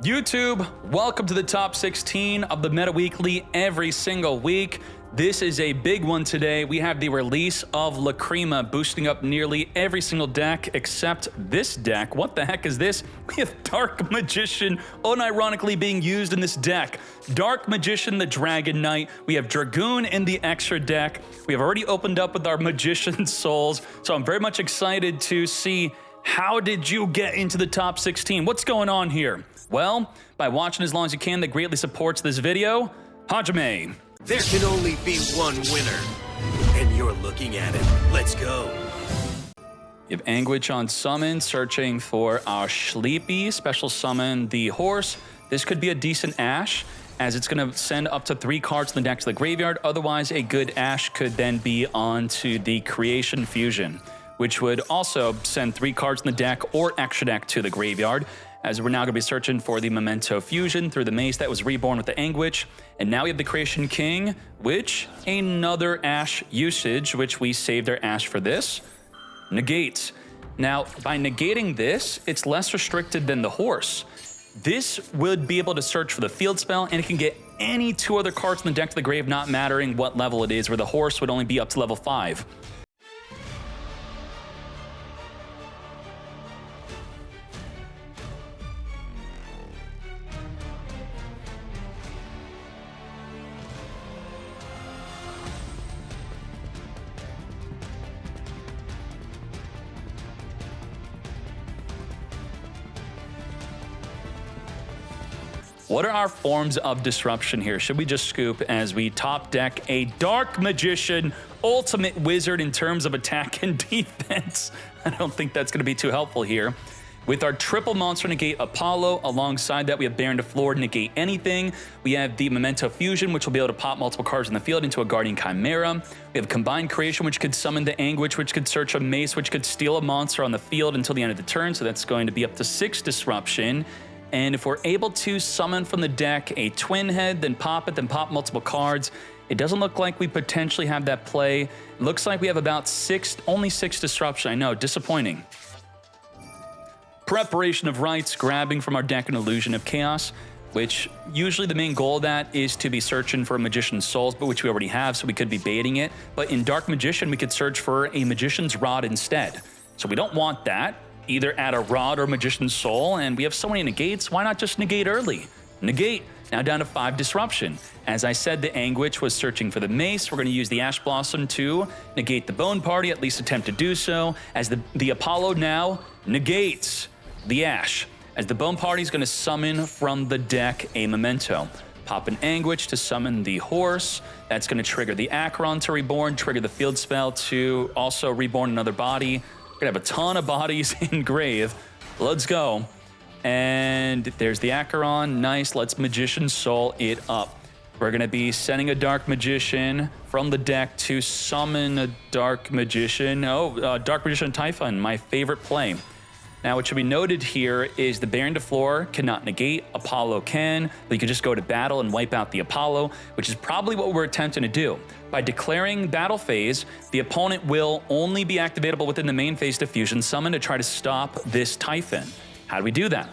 YouTube, welcome to the top 16 of the Meta Weekly every single week. This is a big one today. We have the release of Lacrima boosting up nearly every single deck except this deck. What the heck is this? We have Dark Magician unironically being used in this deck. Dark Magician, the Dragon Knight. We have Dragoon in the extra deck. We have already opened up with our Magician Souls, so I'm very much excited to see how did you get into the top 16? What's going on here? Well, by watching as long as you can, that greatly supports this video. Hajime. There can only be one winner, and you're looking at it. Let's go. You have Anguish on summon, searching for our Sleepy. Special summon the horse. This could be a decent Ash, as it's going to send up to 3 cards in the deck to the graveyard. Otherwise, a good Ash could then be onto the Creation Fusion, which would also send 3 cards in the deck or extra deck to the graveyard, as we're now going to be searching for the Memento Fusion through the Mace that was reborn with the Anguish. And now we have the Creation King, which another Ash usage, which we saved our Ash for this. Negate. Now, by negating this, it's less restricted than the horse. This would be able to search for the field spell, and it can get any 2 other cards in the deck to the grave, not mattering what level it is, where the horse would only be up to level 5. What are our forms of disruption here? Should we just scoop as we top deck a Dark Magician, ultimate wizard in terms of attack and defense? I don't think that's going to be too helpful here. With our triple monster negate Apollo, alongside that we have Baron de Floor negate anything. We have the Memento Fusion, which will be able to pop multiple cards in the field into a Guardian Chimera. We have Combined Creation, which could summon the Anguish, which could search a Mace, which could steal a monster on the field until the end of the turn, so that's going to be up to 6 disruption. And if we're able to summon from the deck a Twin Head, then pop it, then pop multiple cards, it doesn't look like we potentially have that play. It looks like we have about only 6 disruption. I know, disappointing. Preparation of Rites, grabbing from our deck an Illusion of Chaos, which usually the main goal of that is to be searching for a Magician's Souls, but which we already have, so we could be baiting it. But in Dark Magician, we could search for a Magician's Rod instead. So we don't want that. Either add a Rod or Magician's Soul, and we have so many negates, why not just negate early? Negate, now down to 5 disruption. As I said, the Anguish was searching for the Mace. We're going to use the Ash Blossom to negate the Bone Party, at least attempt to do so, as the Apollo now negates the Ash, as the Bone Party is going to summon from the deck a Memento. Pop an Anguish to summon the horse. That's going to trigger the Acheron to reborn, trigger the field spell to also reborn another body. We're gonna have a ton of bodies in grave. Let's go. And there's the Acheron. Nice. Let's Magician Soul it up. We're gonna be sending a Dark Magician from the deck to summon a Dark Magician. Dark Magician Typhon, my favorite play. Now, what should be noted here is the Baron de Floor cannot negate, Apollo can, but you can just go to battle and wipe out the Apollo, which is probably what we're attempting to do. By declaring battle phase, the opponent will only be activatable within the main phase to fusion summon to try to stop this Typhon. How do we do that?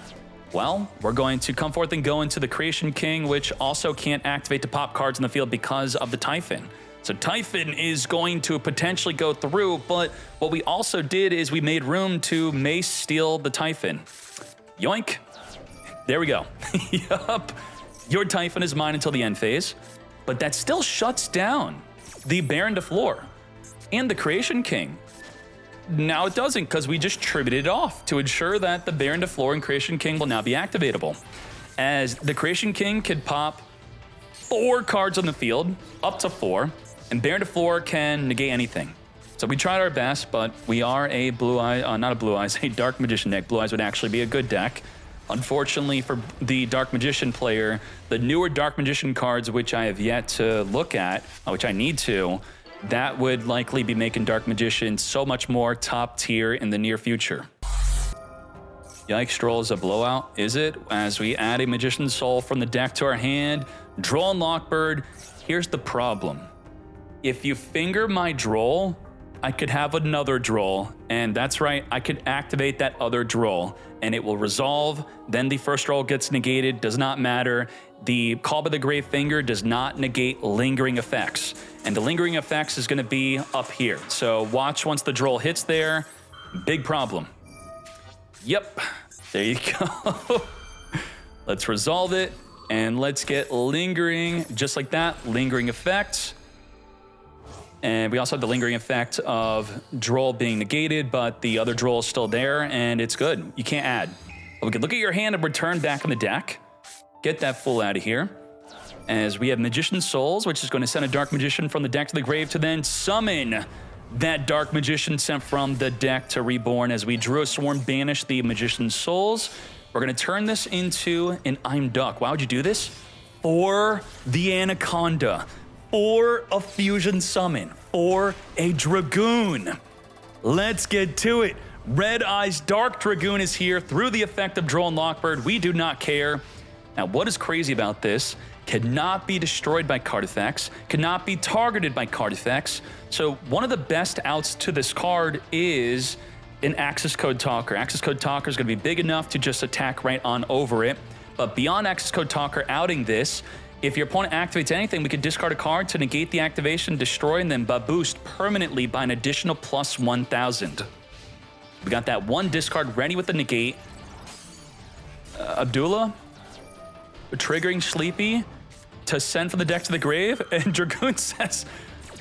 Well, we're going to come forth and go into the Creation King, which also can't activate to pop cards in the field because of the Typhon. So Typhon is going to potentially go through, but what we also did is we made room to Mace steal the Typhon. Yoink. There we go. Yup. Your Typhon is mine until the end phase, but that still shuts down the Baron de Floor and the Creation King. Now it doesn't, because we just tributed it off to ensure that the Baron de Floor and Creation King will now be activatable. As the Creation King could pop 4 cards on the field, up to 4, and Baron de Floor can negate anything. So we tried our best, but we are a a Dark Magician deck. Blue Eyes would actually be a good deck. Unfortunately for the Dark Magician player, the newer Dark Magician cards, which I have yet to look at, which I need to, that would likely be making Dark Magician so much more top tier in the near future. Yikes, Stroll is a blowout, is it? As we add a Magician's Soul from the deck to our hand, Droll and Lockbird. Here's the problem. If you finger my Droll, I could have another Droll, and that's right, I could activate that other Droll, and it will resolve. Then the first Droll gets negated, does not matter. The Call by the Grave Finger does not negate lingering effects, and the lingering effects is going to be up here. So watch once the Droll hits there, big problem. Yep, there you go. Let's resolve it, and let's get lingering, just like that, lingering effects. And we also have the lingering effect of Droll being negated, but the other Droll is still there, and it's good. You can't add. But we can look at your hand and return back in the deck. Get that full out of here. As we have Magician's Souls, which is going to send a Dark Magician from the deck to the grave to then summon that Dark Magician sent from the deck to Reborn. As we drew a Swarm, banish the Magician's Souls. We're going to turn this into an I'm Duck. Why would you do this? For the Anaconda. For a fusion summon, for a Dragoon. Let's get to it. Red Eyes Dark Dragoon is here through the effect of Droll and Lockbird. We do not care. Now, what is crazy about this? Cannot be destroyed by card effects, cannot be targeted by card effects. So one of the best outs to this card is an Access Code Talker. Access Code Talker is going to be big enough to just attack right on over it. But beyond Access Code Talker outing this, if your opponent activates anything, we could discard a card to negate the activation, destroy, and then boost permanently by an additional plus 1,000. We got that one discard ready with the negate. Abdullah, triggering Sleepy to send from the deck to the grave, and Dragoon says,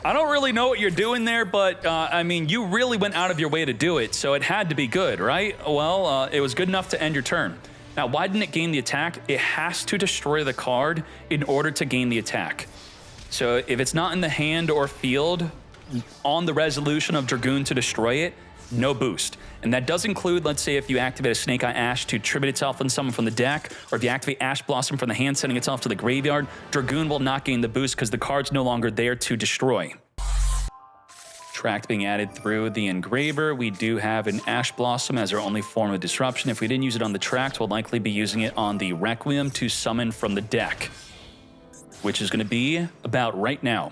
I don't really know what you're doing there, but I mean, you really went out of your way to do it, so it had to be good, right? Well, it was good enough to end your turn. Now, why didn't it gain the attack? It has to destroy the card in order to gain the attack. So if it's not in the hand or field, on the resolution of Dragoon to destroy it, no boost. And that does include, let's say, if you activate a Snake Eye Ash to tribute itself and summon from the deck, or if you activate Ash Blossom from the hand, sending itself to the graveyard, Dragoon will not gain the boost because the card's no longer there to destroy. Tract being added through the Engraver. We do have an Ash Blossom as our only form of disruption. If we didn't use it on the Tract, we'll likely be using it on the Requiem to summon from the deck, which is going to be about right now.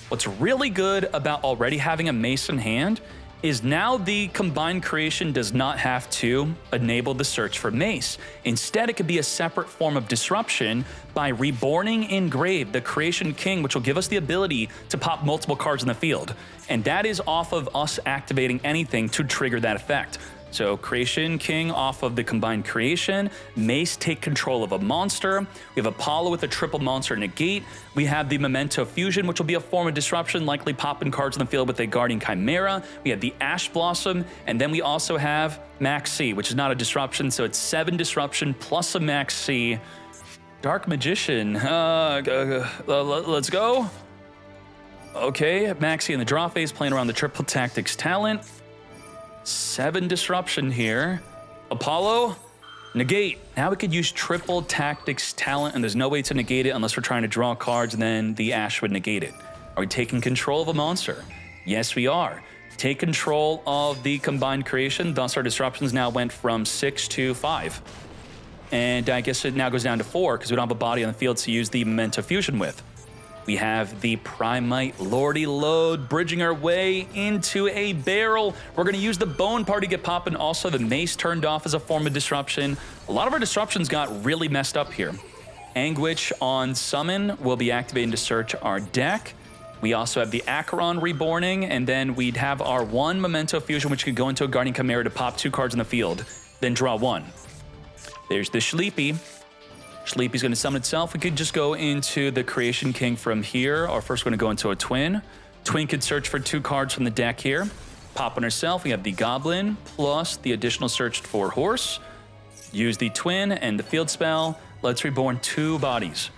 What's really good about already having a Mace in hand is now the Combined Creation does not have to enable the search for Mace. Instead, it could be a separate form of disruption by reborning Engrave, the Creation King, which will give us the ability to pop multiple cards in the field. And that is off of us activating anything to trigger that effect. So Creation King off of the Combined Creation, Mace take control of a monster, we have Apollo with a triple monster negate, we have the Memento Fusion, which will be a form of disruption, likely popping cards in the field with a Guardian Chimera, we have the Ash Blossom, and then we also have Max C, which is not a disruption, so it's 7 disruption plus a Max C. Dark Magician, let's go. Okay, Maxi in the draw phase, playing around the Triple Tactics talent. 7 disruption here. Apollo, negate. Now we could use Triple Tactics talent, and there's no way to negate it unless we're trying to draw cards, and then the Ash would negate it. Are we taking control of a monster? Yes, we are. Take control of the Combined Creation, thus our disruptions now went from 6 to 5. And I guess it now goes down to 4 because we don't have a body on the field to use the Memento Fusion with. We have the Primite Lordy Load bridging our way into a barrel. We're going to use the Bone Party to get popping. Also, the Mace turned off as a form of disruption. A lot of our disruptions got really messed up here. Anguish on Summon will be activating to search our deck. We also have the Acheron reborning, and then we'd have our 1 Memento Fusion, which could go into a Guardian Chimera to pop 2 cards in the field, then draw 1. There's the Sleepy. Sleepy's going to summon itself. We could just go into the Creation King from here. Or first, we're going to go into a Twin. Twin could search for 2 cards from the deck here. Pop on herself. We have the Goblin plus the additional searched for Horse. Use the Twin and the field spell. Let's reborn 2 bodies,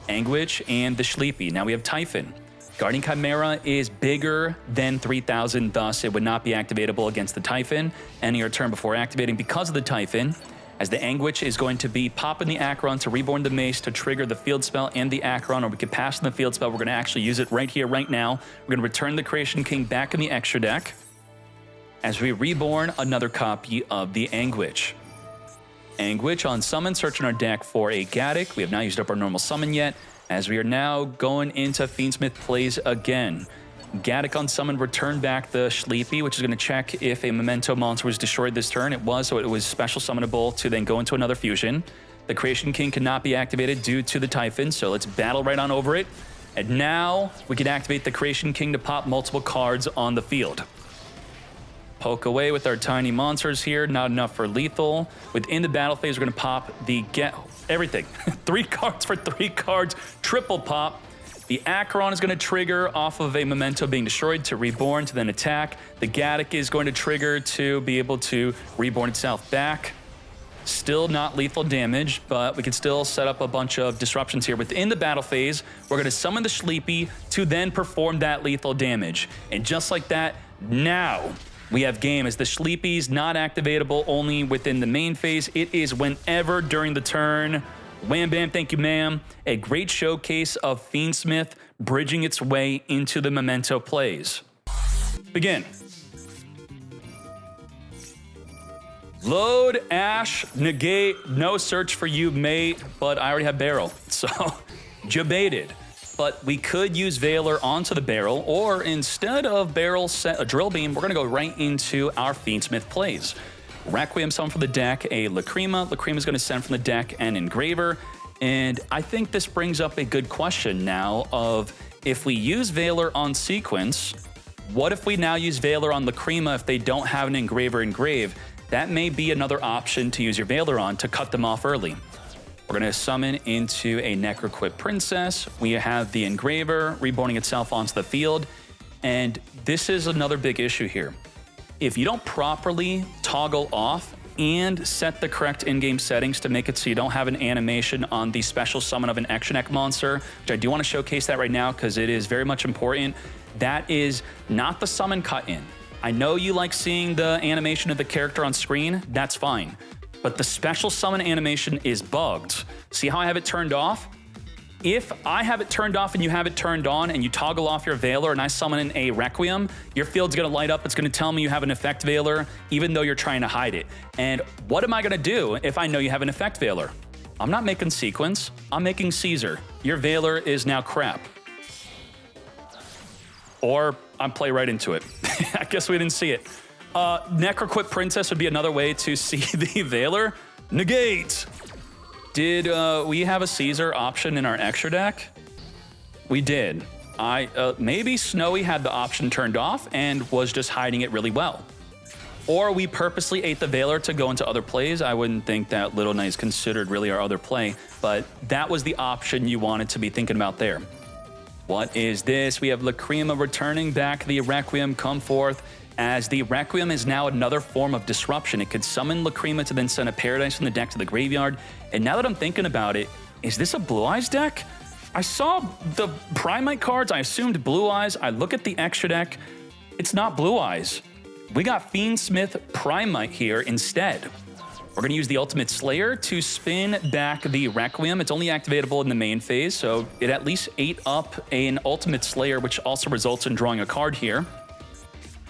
Anguish and the Sleepy. Now we have Typhon. Guardian Chimera is bigger than 3,000, thus it would not be activatable against the Typhon any your turn before activating because of the Typhon, as the Anguish is going to be popping the Acheron to reborn the Mace to trigger the field spell and the Acheron, or we could pass on the field spell. We're going to actually use it right here, right now. We're going to return the Creation King back in the extra deck as we reborn another copy of the Anguish. Anguish on summon, searching our deck for a Gaddock. We have not used up our normal summon yet, as we are now going into Fiendsmith plays again. Gaddock on summon, return back the Sleepy, which is going to check if a Memento monster was destroyed this turn. It was, so it was special summonable to then go into another fusion. The Creation King cannot be activated due to the Typhon, so let's battle right on over it. And now we can activate the Creation King to pop multiple cards on the field. Poke away with our tiny monsters here, not enough for lethal. Within the battle phase, we're going to pop the everything. 3 cards for 3 cards, triple pop. The Acheron is going to trigger off of a Memento being destroyed to reborn to then attack. The Gaddock is going to trigger to be able to reborn itself back. Still not lethal damage, but we can still set up a bunch of disruptions here. Within the battle phase, we're going to summon the Sleepy to then perform that lethal damage. And just like that, now we have game as the Sleepy's not activatable only within the main phase. It is whenever during the turn. Wham bam, thank you ma'am. A great showcase of Fiendsmith bridging its way into the Memento plays. Begin. Load, Ash, negate, no search for you, mate, but I already have Barrel, so jebaited. But we could use Veiler onto the Barrel, or instead of Barrel set a Drill Beam, we're gonna go right into our Fiendsmith plays. Requiem summon from the deck, a Lacrima. Lacrima is going to send from the deck an Engraver. And I think this brings up a good question now of if we use Veiler on sequence, what if we now use Veiler on Lacrima if they don't have an Engraver engrave? That may be another option to use your Veiler on to cut them off early. We're going to summon into a Necroquip Princess. We have the Engraver reborning itself onto the field. And this is another big issue here. If you don't properly toggle off and set the correct in-game settings to make it so you don't have an animation on the special summon of an extra deck monster, which I do want to showcase that right now because it is very much important, that is not the summon cut in. I know you like seeing the animation of the character on screen, that's fine. But the special summon animation is bugged. See how I have it turned off? If I have it turned off and you have it turned on and you toggle off your Veiler and I summon in a Requiem, your field's gonna light up. It's gonna tell me you have an effect Veiler, even though you're trying to hide it. And what am I gonna do if I know you have an effect Veiler? I'm not making sequence, I'm making Caesar. Your Veiler is now crap. Or I'm play right into it. I guess we didn't see it. Necroquip Princess would be another way to see the Veiler. Negate! Did we have a Caesar option in our extra deck? We did. Maybe Snowy had the option turned off and was just hiding it really well. Or we purposely ate the Veiler to go into other plays. I wouldn't think that Little Knight is considered really our other play, but that was the option you wanted to be thinking about there. What is this? We have Lacrima returning back the Requiem, come forth, as the Requiem is now another form of disruption. It could summon Lacrima to then send a Paradise from the deck to the graveyard. And now that I'm thinking about it, is this a Blue Eyes deck? I saw the Primite cards, I assumed Blue Eyes. I look at the extra deck, it's not Blue Eyes. We got Fiendsmith Primite here instead. We're gonna use the Ultimate Slayer to spin back the Requiem. It's only activatable in the main phase, so it at least ate up an Ultimate Slayer, which also results in drawing a card here.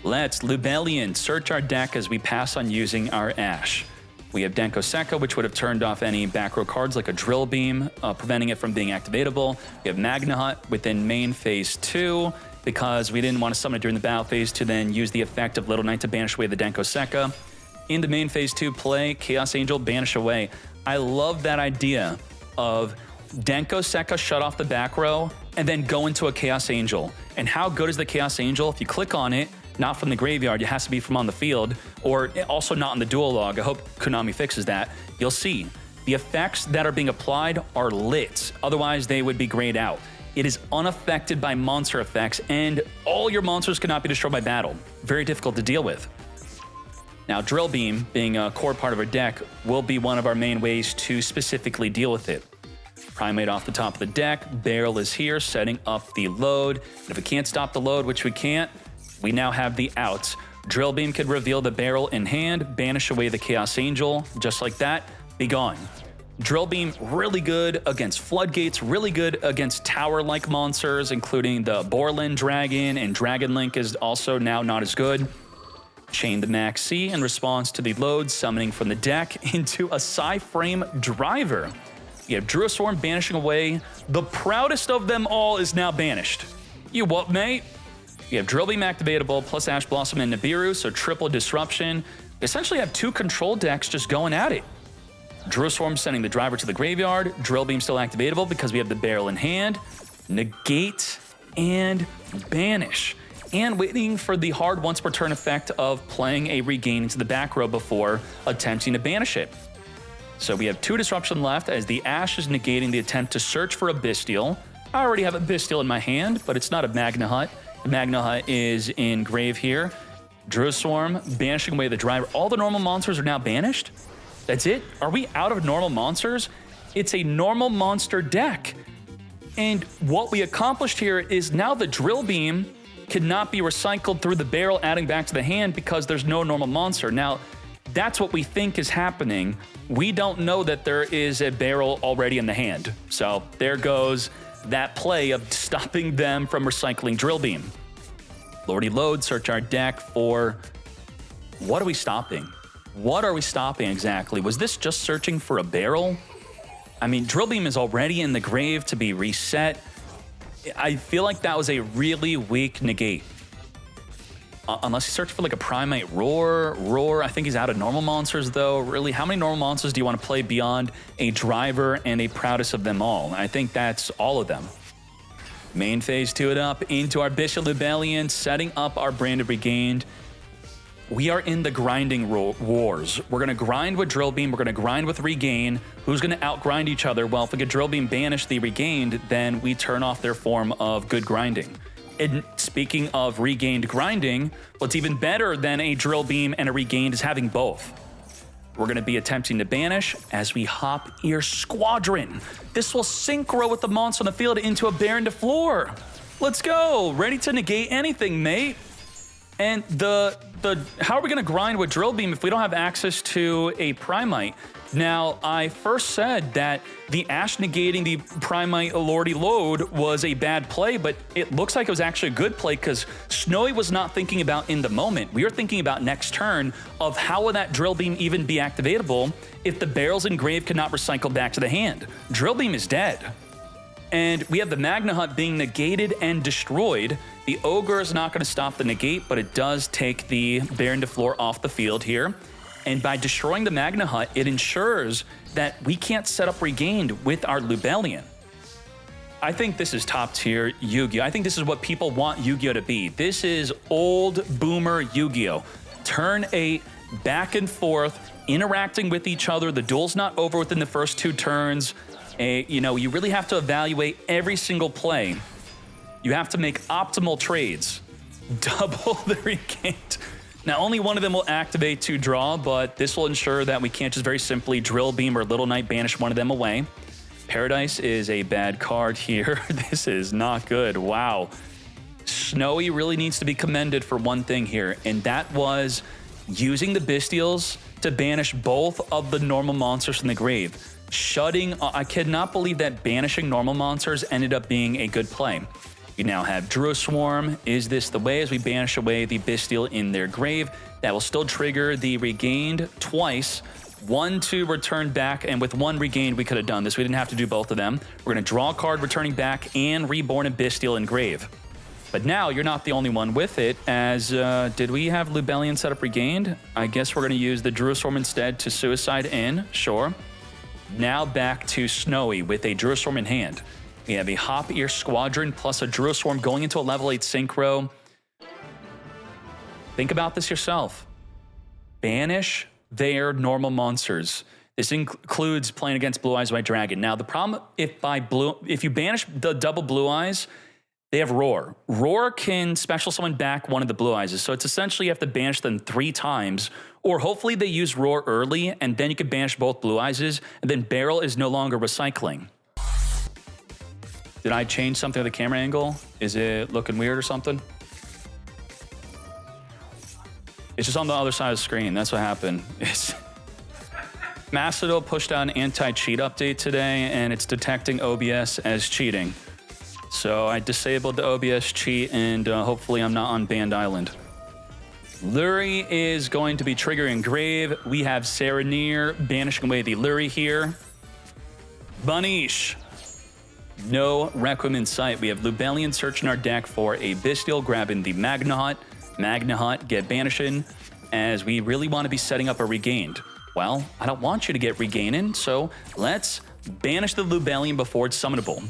Let's Lubellion search our deck as we pass on using our Ash. We have Denko Sekka, which would have turned off any back row cards like a Drill Beam, preventing it from being activatable. We have Magna Hut within main phase 2, because we didn't want to summon it during the battle phase to then use the effect of Little Knight to banish away the Denko Sekka. In the main phase 2 play, Chaos Angel, banish away. I love that idea of Denko Sekka shut off the back row and then go into a Chaos Angel. And how good is the Chaos Angel? If you click on it, not from the graveyard, it has to be from on the field, or also not in the dual log. I hope Konami fixes that. You'll see the effects that are being applied are lit. Otherwise, they would be grayed out. It is unaffected by monster effects, and all your monsters cannot be destroyed by battle. Very difficult to deal with. Now, Drill Beam, being a core part of our deck, will be one of our main ways to specifically deal with it. Primate off the top of the deck. Barrel is here, setting up the load. And if we can't stop the load, which we can't, we now have the outs. Drill Beam could reveal the barrel in hand, banish away the Chaos Angel, just like that, be gone. Drill Beam, really good against Floodgates, really good against tower-like monsters, including the Borland Dragon, and Dragon Link is also now not as good. Chain the Max C in response to the load, summoning from the deck into a Psy-Frame Driver. You have Druiswarm banishing away. The proudest of them all is now banished. You what, mate? You have Drill Beam activatable, plus Ash Blossom and Nibiru, so triple disruption. You essentially have two control decks just going at it. Druiswarm sending the driver to the graveyard. Drill Beam still activatable because we have the barrel in hand. Negate and banish. And waiting for the hard once per turn effect of playing a regain into the back row before attempting to banish it. So we have 2 disruption left as the Ash is negating the attempt to search for a Bystial. I already have a Bystial in my hand, but it's not a Magna Hut. The Magna Hut is in grave here. Druiswarm banishing away the driver. All the normal monsters are now banished? That's it? Are we out of normal monsters? It's a normal monster deck. And what we accomplished here is now the Drill Beam cannot be recycled through the barrel, adding back to the hand because there's no normal monster. Now, that's what we think is happening. We don't know that there is a barrel already in the hand. So there goes that play of stopping them from recycling Drill Beam. Lordy load, search our deck for... What are we stopping? What are we stopping exactly? Was this just searching for a barrel? I mean, Drill Beam is already in the grave to be reset. I feel like that was a really weak negate. Unless he searched for like a Primate Roar. I think he's out of normal monsters though. Really, how many normal monsters do you want to play beyond a driver and a proudest of them all? I think that's all of them. Main phase 2 it up into our Bystial Rebellion, setting up our Branded Regained. We are in the grinding wars. We're going to grind with Drill Beam. We're going to grind with Regain. Who's going to outgrind each other? Well, if we could Drill Beam banish the Regained, then we turn off their form of good grinding. And speaking of regained grinding, what's even better than a Drill Beam and a Regained is having both. We're going to be attempting to banish as we hop Ear Squadron. This will synchro with the monster on the field into a Baron to floor. Let's go. Ready to negate anything, mate. And how are we going to grind with Drill Beam if we don't have access to a Primite? Now, I first said that the Ash negating the Primite Lordy load was a bad play, but it looks like it was actually a good play because Snowy was not thinking about in the moment. We were thinking about next turn of how would that Drill Beam even be activatable if the barrels in grave cannot recycle back to the hand. Drill Beam is dead. And we have the Magna Hut being negated and destroyed. The Ogre is not going to stop the negate, but it does take the Baron de Floor off the field here. And by destroying the Magna Hut, it ensures that we can't set up Regained with our Lubellion. I think this is top tier Yu-Gi-Oh! I think this is what people want Yu-Gi-Oh! To be. This is old boomer Yu-Gi-Oh! Turn 8, back and forth, interacting with each other. The duel's not over within the first 2 turns. You really have to evaluate every single play. You have to make optimal trades. Double the Regained. Now, only one of them will activate to draw, but this will ensure that we can't just very simply Drill Beam or Little Knight banish one of them away. Paradise is a bad card here. This is not good. Wow. Snowy really needs to be commended for one thing here, and that was using the Bystials to banish both of the normal monsters from the grave. I cannot believe that banishing normal monsters ended up being a good play. We now have Druiswarm. Is this the way as we banish away the Bystial in their grave? That will still trigger the Regained twice. 1 to return back, and with 1 Regained, we could have done this. We didn't have to do both of them. We're going to draw a card returning back and reborn a Bystial in grave. But now you're not the only one with it, as did we have Lubellion set up Regained? I guess we're going to use the Druiswarm instead to Suicide in, sure. Now back to Snowy with a Druiswarm in hand. We have a Hop Ear Squadron plus a Druiswarm going into a level 8 Synchro. Think about this yourself. Banish their normal monsters. This includes playing against Blue Eyes White Dragon. Now, the problem, if you banish the double Blue Eyes, they have Roar. Roar can special summon back one of the Blue Eyes, so it's essentially you have to banish them 3 times, or hopefully they use Roar early, and then you can banish both Blue Eyes, and then Barrel is no longer recycling. Did I change something with the camera angle? Is it looking weird or something? It's just on the other side of the screen. That's what happened. Mastodon pushed out an anti-cheat update today, and it's detecting OBS as cheating. So I disabled the OBS cheat, and hopefully I'm not on Banned Island. Lurie is going to be triggering Grave. We have Serenir banishing away the Lurie here. Banish. No Requiem in sight. We have Lubellion searching our deck for a Bystial, grabbing the Magnahut. Magnahut get banishing, as we really want to be setting up a Regained. Well, I don't want you to get Regaining, so let's banish the Lubellion before it's summonable.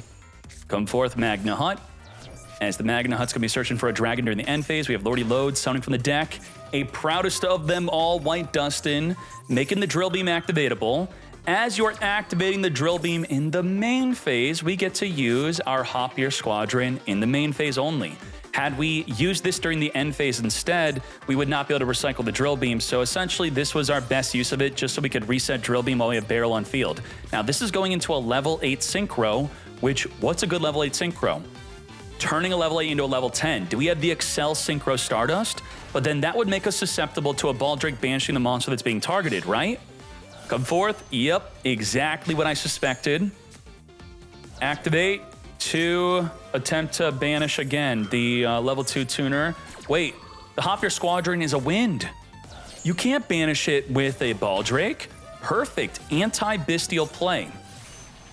Come forth, Magnahut. As the Magnahut's going to be searching for a dragon during the end phase, we have Lordy Load summoning from the deck. A proudest of them all, White Dustin, making the Drill Beam activatable. As you're activating the Drill Beam in the main phase, we get to use our Hoppier Squadron in the main phase only. Had we used this during the end phase instead, we would not be able to recycle the Drill Beam, so essentially this was our best use of it, just so we could reset Drill Beam while we have Barrel on field. Now this is going into a level 8 Synchro, which, what's a good level 8 Synchro? Turning a level 8 into a level 10. Do we have the Excel Synchro Stardust? But then that would make us susceptible to a Baldrake banishing the monster that's being targeted, right? Come forth. Yep, exactly what I suspected. Activate to attempt to banish again the level 2 tuner. Wait, the Hoppier Squadron is a wind. You can't banish it with a Baldrake. Perfect anti-Bystial play.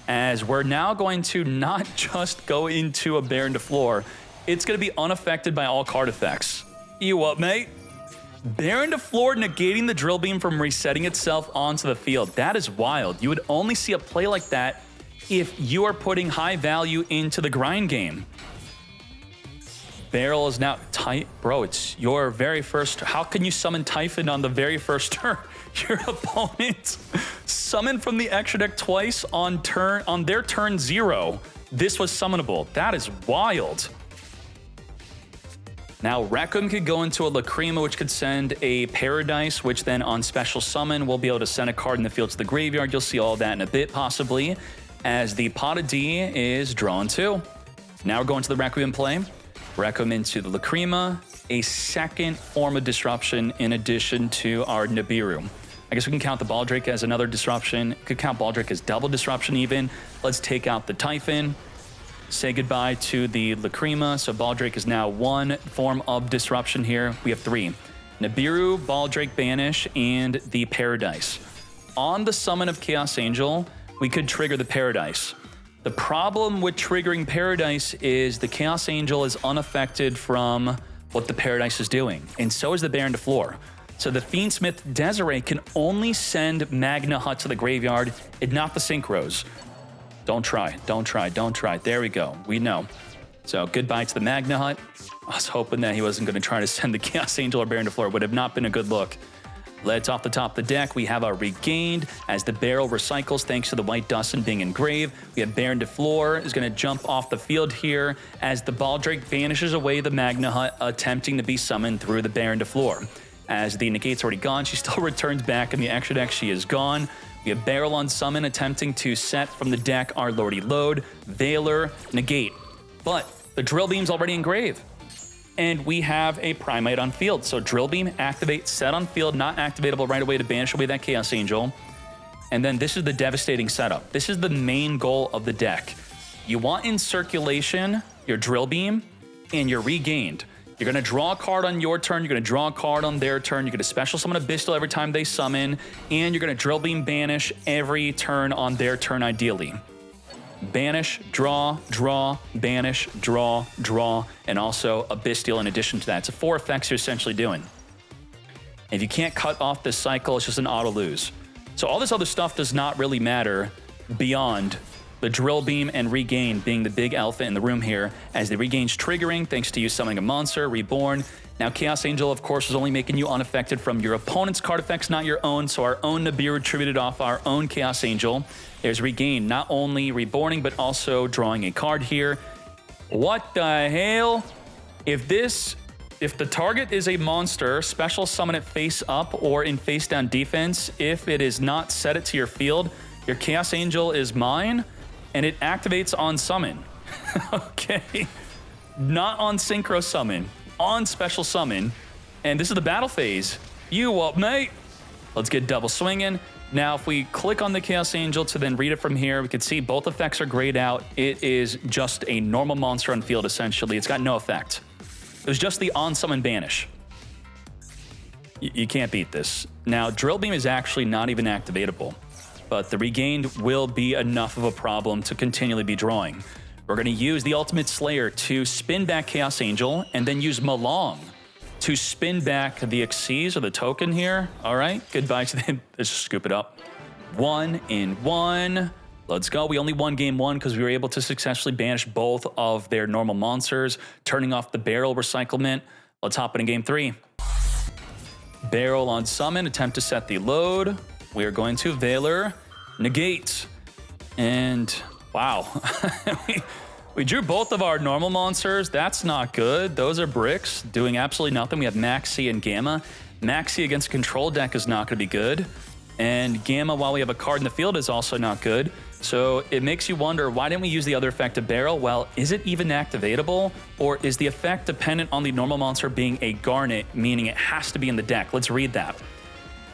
As we're now going to not just go into a Baron de Floor, it's going to be unaffected by all card effects. You what, mate? Baron de Floor negating the Drill Beam from resetting itself onto the field. That is wild. You would only see a play like that if you are putting high value into the grind game. Barrel is now tight. Bro, it's your very first. How can you summon Typhon on the very first turn? Your opponent summoned from the extra deck twice on their turn 0. This was summonable. That is wild. Now, Requiem could go into a Lacrima, which could send a Paradise, which then on special summon, we'll be able to send a card in the field to the graveyard. You'll see all that in a bit, possibly, as the Pot of D is drawn too. Now we're going to the Requiem play. Requiem into the Lacrima, a second form of disruption in addition to our Nibiru. I guess we can count the Baldrake as another disruption. Could count Baldrake as double disruption even. Let's take out the Typhon. Say goodbye to the Lacrima. So Baldrake is now one form of disruption here. We have 3. Nibiru, Baldrake Banish, and the Paradise. On the summon of Chaos Angel, we could trigger the Paradise. The problem with triggering Paradise is the Chaos Angel is unaffected from what the Paradise is doing, and so is the Baron de Floor. So the Fiendsmith Desiree can only send Magnahut to the graveyard and not the Synchros. Don't try, don't try, don't try. There we go, we know. So goodbye to the Magnahut. I was hoping that he wasn't going to try to send the Chaos Angel or Baron de Floor. Would have not been a good look. Let's off the top of the deck. We have our Regained as the barrel recycles thanks to the White Dustin being engraved. We have Baron de Floor is going to jump off the field here as the Baldrake vanishes away the Magnahut, attempting to be summoned through the Baron de Floor. As the Negate's already gone, she still returns back in the extra deck. She is gone. We have Barrel on summon attempting to set from the deck our Lordy Load, Veiler, Negate. But the Drill Beam's already engraved. And we have a Primate on field. So Drill Beam, activate, set on field, not activatable right away to banish away that Chaos Angel. And then this is the devastating setup. This is the main goal of the deck. You want in circulation your Drill Beam and your Regained. You're going to draw a card on your turn. You're going to draw a card on their turn. You're going to special summon a Bystial every time they summon. And you're going to Drill Beam banish every turn on their turn, ideally. Banish, draw, draw, banish, draw, draw, and also a Bystial in addition to that. It's 4 effects you're essentially doing. If you can't cut off this cycle, it's just an auto lose. So all this other stuff does not really matter beyond the Drill Beam and Regain being the big elephant in the room here, as the Regain's triggering thanks to you summoning a monster, Reborn. Now Chaos Angel, of course, is only making you unaffected from your opponent's card effects, not your own. So our own Nibiru tributed off our own Chaos Angel. There's Regain, not only reborning, but also drawing a card here. What the hell? If the target is a monster, special summon it face up or in face down defense. If it is not, set it to your field. Your Chaos Angel is mine, and it activates on summon. Okay. Not on Synchro Summon, on Special Summon. And this is the battle phase. You up, mate? Let's get double swinging. Now, if we click on the Chaos Angel to then read it from here, we can see both effects are grayed out. It is just a normal monster on field, essentially. It's got no effect. It was just the on-summon banish. You can't beat this. Now, Drill Beam is actually not even activatable, but the Regained will be enough of a problem to continually be drawing. We're going to use the Ultimate Slayer to spin back Chaos Angel, and then use Malong to spin back the Xyz or the token here. All right, goodbye to them. Let's just scoop it up. 1 in 1. Let's go. We only won game 1 because we were able to successfully banish both of their normal monsters, turning off the barrel recyclement. Let's hop into game 3. Barrel on summon, attempt to set the load. We are going to Valor, negate. And wow, we drew both of our normal monsters. That's not good. Those are bricks, doing absolutely nothing. We have Maxi and Gamma. Maxi against a control deck is not going to be good. And Gamma, while we have a card in the field, is also not good. So it makes you wonder, why didn't we use the other effect of Barrel? Well, is it even activatable? Or is the effect dependent on the normal monster being a Garnet, meaning it has to be in the deck? Let's read that.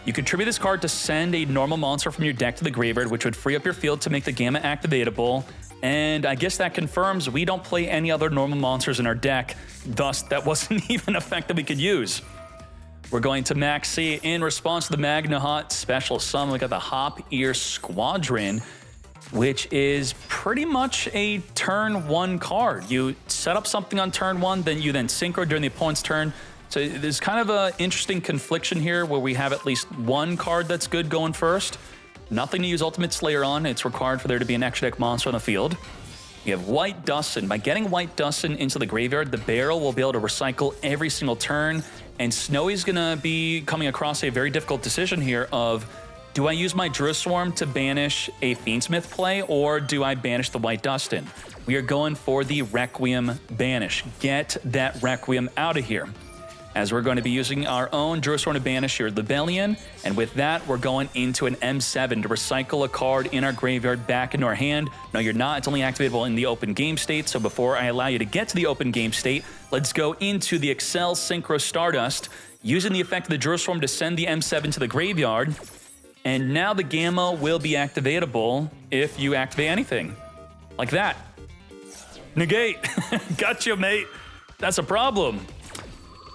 You contribute this card to send a normal monster from your deck to the graveyard, which would free up your field to make the Gamma activatable. And I guess that confirms we don't play any other normal monsters in our deck. Thus, that wasn't even an effect that we could use. We're going to Maxi in response to the Magnahot special summon. We got the Hop Ear Squadron, which is pretty much a turn 1 card. You set up something on turn 1, then you synchro during the opponent's turn. So there's kind of an interesting confliction here where we have at least one card that's good going first. Nothing to use Ultimate Slayer on. It's required for there to be an extra deck monster on the field. You have White Dustin. By getting White Dustin into the graveyard, the barrel will be able to recycle every single turn. And Snowy's going to be coming across a very difficult decision here of, do I use my Druid Swarm to banish a Fiendsmith play, or do I banish the White Dustin? We are going for the Requiem banish. Get that Requiem out of here. As we're going to be using our own Druid Swarm to banish your Libellion, and with that, we're going into an M7 to recycle a card in our graveyard back into our hand. No, you're not. It's only activatable in the open game state, so before I allow you to get to the open game state, let's go into the Excel Synchro Stardust, using the effect of the Druid Swarm to send the M7 to the graveyard, and now the Gamma will be activatable if you activate anything. Like that. Negate. Gotcha, mate. That's a problem.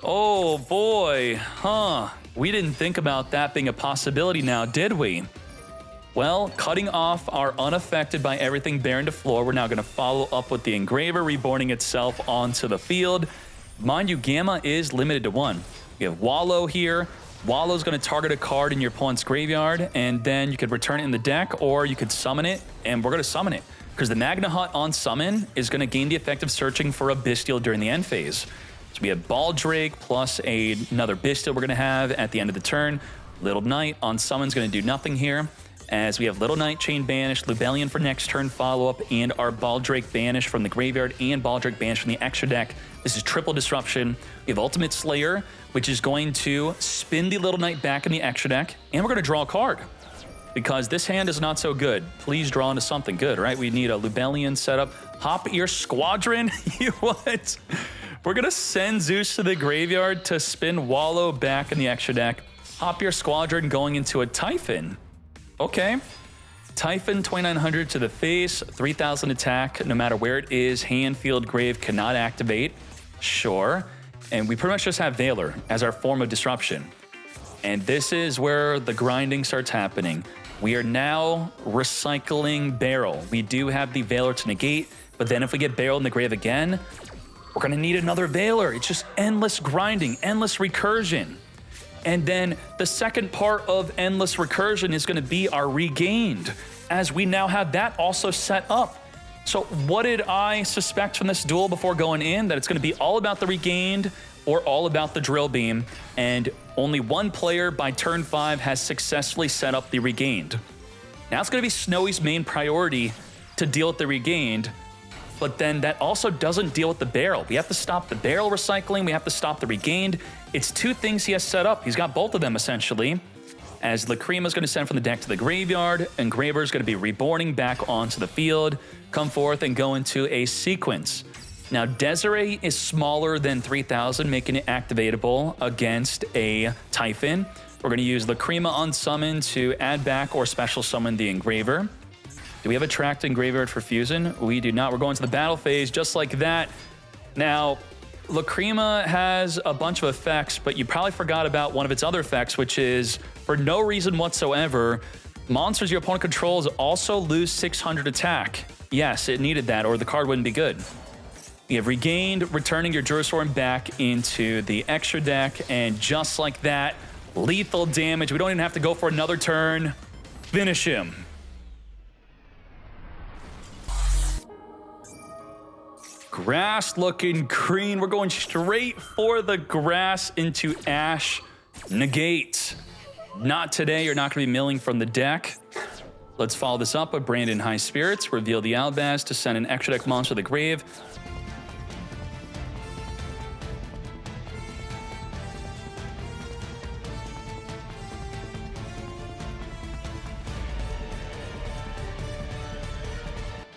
Oh boy, we didn't think about that being a possibility now, did we? Well, cutting off our unaffected by everything barren to floor, we're now going to follow up with the Engraver reborning itself onto the field. Mind you, Gamma is limited to 1. We have Wallow here. Wallow's going to target a card in your opponent's graveyard, and then you could return it in the deck, or you could summon it, and we're going to summon it. Because the Magnahot on summon is going to gain the effect of searching for a Bystial during the end phase. So we have Baldrake plus another Bystial we're going to have at the end of the turn. Little Knight on summon's going to do nothing here, as we have Little Knight Chain Banish, Libellion for next turn follow-up, and our Baldrake Banish from the graveyard and Baldrake Banish from the extra deck. This is triple disruption. We have Ultimate Slayer, which is going to spin the Little Knight back in the extra deck, and we're going to draw a card. Because this hand is not so good. Please draw into something good, right? We need a Libellion setup. Hop Ear Squadron? You what? We're going to send Zeus to the graveyard to spin Wallow back in the extra deck. Hop Ear Squadron going into a Typhon. Okay. Typhon, 2900 to the face, 3000 attack, no matter where it is, hand, field, grave, cannot activate. Sure. And we pretty much just have Valor as our form of disruption. And this is where the grinding starts happening. We are now recycling Barrel. We do have the Valor to negate, but then if we get Barrel in the grave again, we're going to need another Valor. It's just endless grinding, endless recursion. And then the second part of endless recursion is going to be our Regained, as we now have that also set up. So what did I suspect from this duel before going in? That it's going to be all about the Regained or all about the Drill Beam, and only one player by turn 5 has successfully set up the Regained. Now it's going to be Snowy's main priority to deal with the Regained, but then that also doesn't deal with the Barrel. We have to stop the Barrel recycling, we have to stop the Regained. It's two things he has set up. He's got both of them essentially. as Lacrima is going to send from the deck to the graveyard. Engraver is going to be reborning back onto the field, come forth and go into a sequence. Now, Desiree is smaller than 3,000, making it activatable against a Typhon. We're going to use Lacrima on summon to add back or special summon the Engraver. Do we have a tracked Engraver for Fusion? We do not. We're going to the battle phase just like that. Now, Lacrima has a bunch of effects, but you probably forgot about one of its other effects, which is, for no reason whatsoever, monsters your opponent controls also lose 600 attack. Yes, it needed that, or the card wouldn't be good. You have regained, returning your Jurisworm back into the extra deck, and just like that, lethal damage. We don't even have to go for another turn. Finish him. Grass looking green. We're going straight for the grass into Ash. Negate. Not today. You're not going to be milling from the deck. Let's follow this up with Branded High Spirits. Reveal the Albaz to send an extra deck monster to the grave.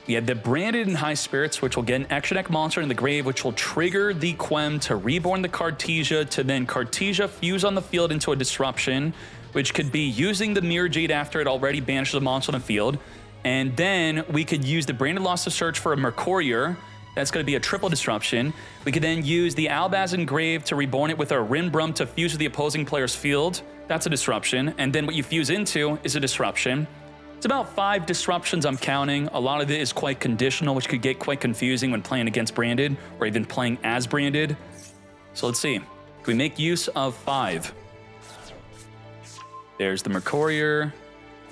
We have the Branded in High Spirits, which will get an extra deck monster in the grave, which will trigger the Quem to reborn the Cartesia, to then Cartesia fuse on the field into a disruption, which could be using the Mirror Jade after it already banishes a monster on the field. And then we could use the Branded Lost to search for a Mercourier. That's going to be a triple disruption. We could then use the Albaz Engrave to reborn it with our Rinbrum to fuse with the opposing player's field. That's a disruption. And then what you fuse into is a disruption. It's about 5 disruptions I'm counting. A lot of it is quite conditional, which could get quite confusing when playing against Branded or even playing as Branded. So let's see. Can we make use of 5? There's the Mercourier,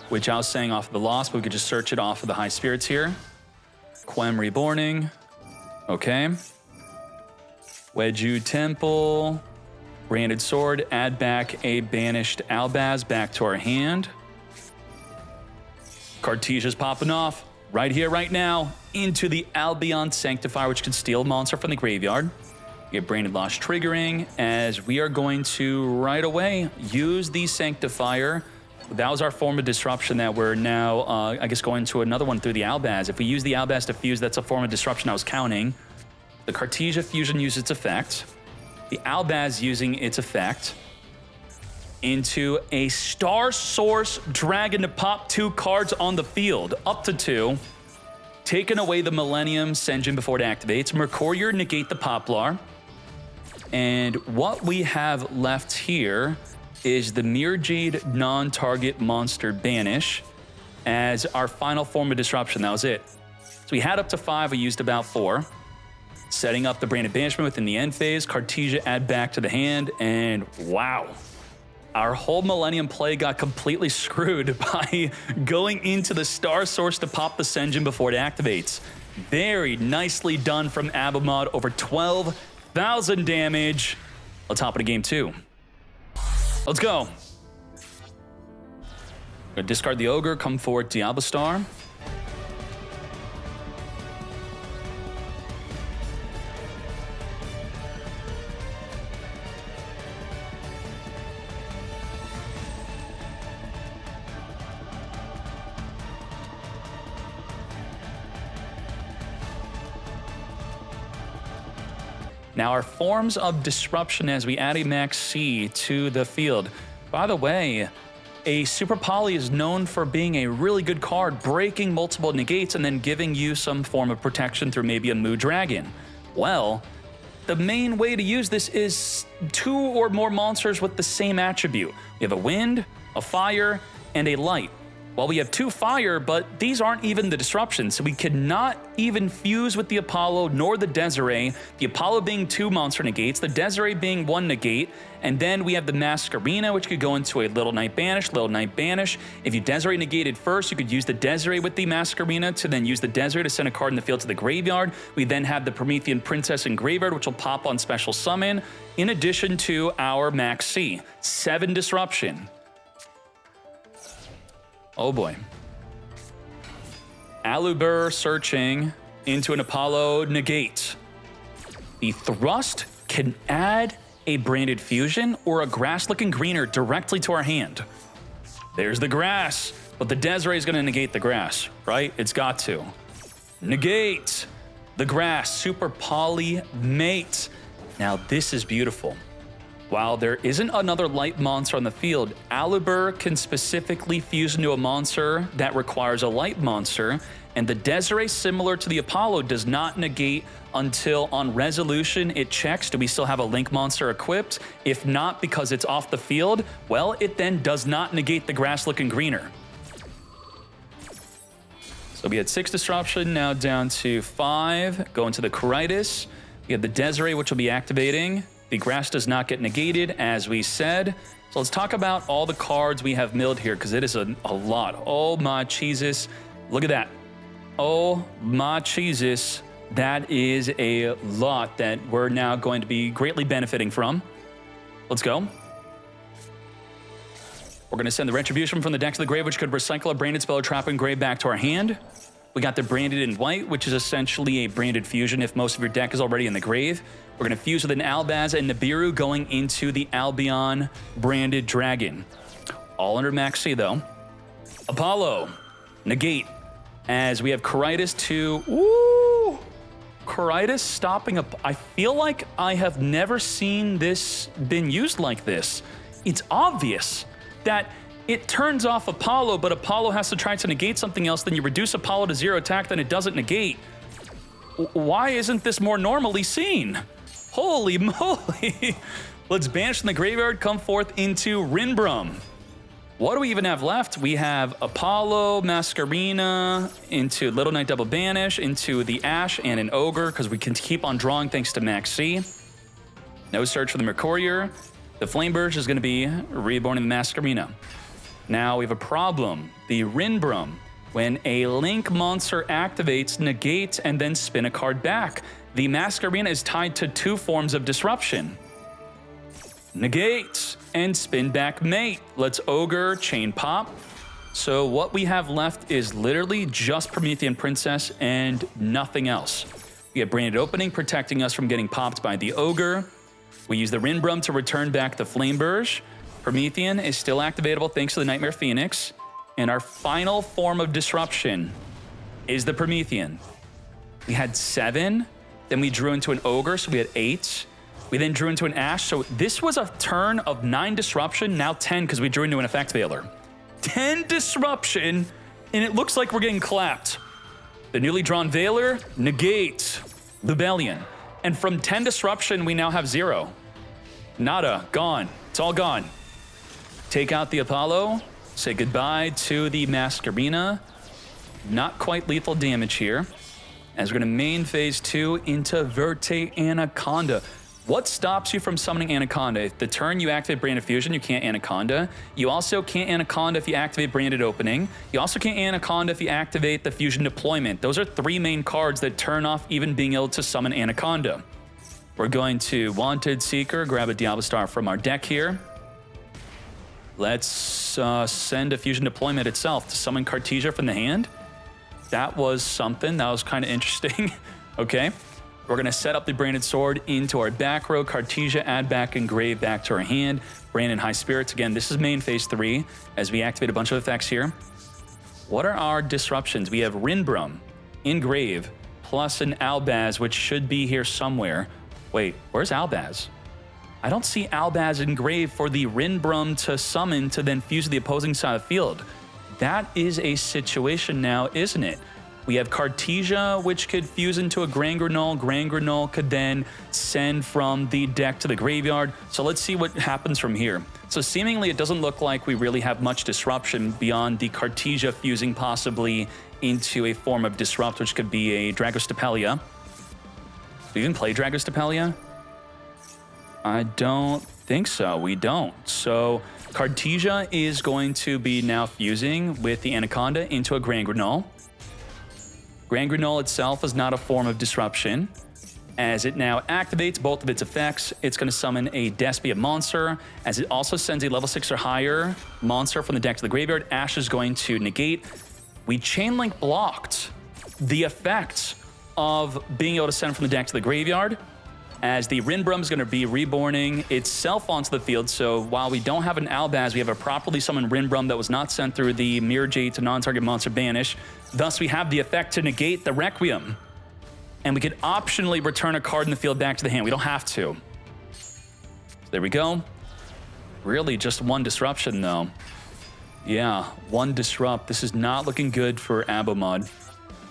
which I was saying off of the Lost, but we could just search it off of the High Spirits here. Quem Reborning. Okay. Wedju Temple. Branded Sword. Add back a banished Albaz back to our hand. Cartesia's popping off right here, right now, into the Albion Sanctifier, which can steal a monster from the graveyard. We have Branded Lost triggering, as we are going to right away use the Sanctifier. That was our form of disruption that we're now, I guess, going to another one through the Albaz. If we use the Albaz to fuse, that's a form of disruption I was counting. The Cartesia fusion uses its effect. The Albaz using its effect into a Star Source Dragon to pop 2 cards on the field, up to 2. Taking away the Millennium Senjin before it activates. Mercourier, negate the Poplar. And what we have left here is the Mirror Jade non-target monster banish as our final form of disruption. That was it. So we had up to 5, we used about 4. Setting up the Branded Banishment within the end phase. Cartesia add back to the hand, and wow. Our whole Millennium play got completely screwed by going into the Star Source to pop the Senjin before it activates. Very nicely done from Abamod, over 12,000 damage. Let's hop into game 2. Let's go. Gonna discard the Ogre, come forward Diablo Star. Now, our forms of disruption as we add a Max C to the field. By the way, a Super Poly is known for being a really good card, breaking multiple negates and then giving you some form of protection through maybe a Moo Dragon. Well, the main way to use this is 2 or more monsters with the same attribute. We have a Wind, a Fire, and a Light. Well, we have 2 fire, but these aren't even the disruptions, so we cannot even fuse with the Apollo nor the Desiree. The Apollo being 2 monster negates, the Desiree being 1 negate, and then we have the Masquerina, which could go into a Little Knight Banish, Little Knight Banish. If you Desiree negated first, you could use the Desiree with the Masquerina to then use the Desiree to send a card in the field to the graveyard. We then have the Promethean Princess in graveyard, which will pop on special summon, in addition to our Max C. 7 disruption. Oh boy. Aluber searching into an Apollo negate. The Thrust can add a Branded Fusion or a Grass Looking Greener directly to our hand. There's the grass. But the Desiree is going to negate the grass, right? It's got to. Negate the grass. Super Poly Mate. Now, this is beautiful. While there isn't another light monster on the field, Alibur can specifically fuse into a monster that requires a light monster, and the Desiree, similar to the Apollo, does not negate until on resolution it checks, do we still have a Link monster equipped? If not, because it's off the field, well, it then does not negate the grass looking greener. So we had 6 disruption, now down to 5. Going to the Coritis. We have the Desiree, which will be activating. The grass does not get negated, as we said. So let's talk about all the cards we have milled here, because it is a lot. Oh my Jesus. Look at that. Oh my Jesus. That is a lot that we're now going to be greatly benefiting from. Let's go. We're going to send the Retribution from the deck to the grave, which could recycle a branded spell or trap engrave back to our hand. We got the Branded in white, which is essentially a branded fusion if most of your deck is already in the grave. We're going to fuse with an Albaz and Nibiru going into the Albion branded dragon. All under Max C, though. Apollo, negate, as we have Coritis to... Woo! Coritis stopping up. I feel like I have never seen this been used like this. It's obvious that it turns off Apollo, but Apollo has to try to negate something else, then you reduce Apollo to 0 attack, then it doesn't negate. Why isn't this more normally seen? Holy moly. Let's banish from the graveyard, come forth into Rinbrum. What do we even have left? We have Apollo, Masquerina, into Little Knight Double Banish, into the Ash, and an Ogre, because we can keep on drawing thanks to Max C. No search for the Mercurier. The Flameburst is going to be reborn in the Masquerina. Now we have a problem. The Rinbrum, when a Link monster activates, negates, and then spin a card back. The Masquerina is tied to 2 forms of disruption. Negate and spin back mate. Let's Ogre, chain pop. So what we have left is literally just Promethean Princess and nothing else. We have Branded Opening protecting us from getting popped by the Ogre. We use the Rinbrum to return back the Flameburge. Promethean is still activatable thanks to the Nightmare Phoenix. And our final form of disruption is the Promethean. We had 7, then we drew into an Ogre, so we had 8. We then drew into an Ash, so this was a turn of 9 disruption, now 10 because we drew into an Effect Veiler. 10 disruption, and it looks like we're getting clapped. The newly drawn Veiler, negate, Lubellion. And from 10 disruption, we now have 0. Nada, gone, it's all gone. Take out the Apollo, say goodbye to the Masquerina. Not quite lethal damage here. As we're gonna main phase 2 into Verte Anaconda. What stops you from summoning Anaconda? If the turn you activate Branded Fusion, you can't Anaconda. You also can't Anaconda if you activate Branded Opening. You also can't Anaconda if you activate the Fusion Deployment. Those are 3 main cards that turn off even being able to summon Anaconda. We're going to Wanted Seeker, grab a Diablo Star from our deck here. Let's send a Fusion Deployment itself to summon Cartesia from the hand. That was something. That was kind of interesting. Okay. We're going to set up the Branded Sword into our back row. Cartesia, add back engrave back to our hand. Branded High Spirits. Again, this is main phase 3 as we activate a bunch of effects here. What are our disruptions? We have Rinbrum, engrave, plus an Albaz, which should be here somewhere. Wait, where's Albaz? I don't see Albaz engrave for the Rinbrum to summon to then fuse to the opposing side of the field. That is a situation now, isn't it? We have Cartesia, which could fuse into a Grangrenol. Grangrenol could then send from the deck to the graveyard. So let's see what happens from here. So seemingly it doesn't look like we really have much disruption beyond the Cartesia fusing possibly into a form of disrupt, which could be a Dragostapelia. Do we even play Dragostapelia? I don't think so. We don't. So Cartesia is going to be now fusing with the Anaconda into a Grangrenol. Grangrenol itself is not a form of disruption. As it now activates both of its effects, it's going to summon a Despia monster. As it also sends a level 6 or higher monster from the deck to the graveyard, Ash is going to negate. We chain link blocked the effect of being able to send from the deck to the graveyard. as the Rinbrum is going to be reborning itself onto the field. So while we don't have an Albaz, we have a properly summoned Rinbrum that was not sent through the Mirror Jade to non-target monster banish. Thus, we have the effect to negate the Requiem. And we could optionally return a card in the field back to the hand. We don't have to. So there we go. Really just one disruption, though. Yeah, one disrupt. This is not looking good for Abomod.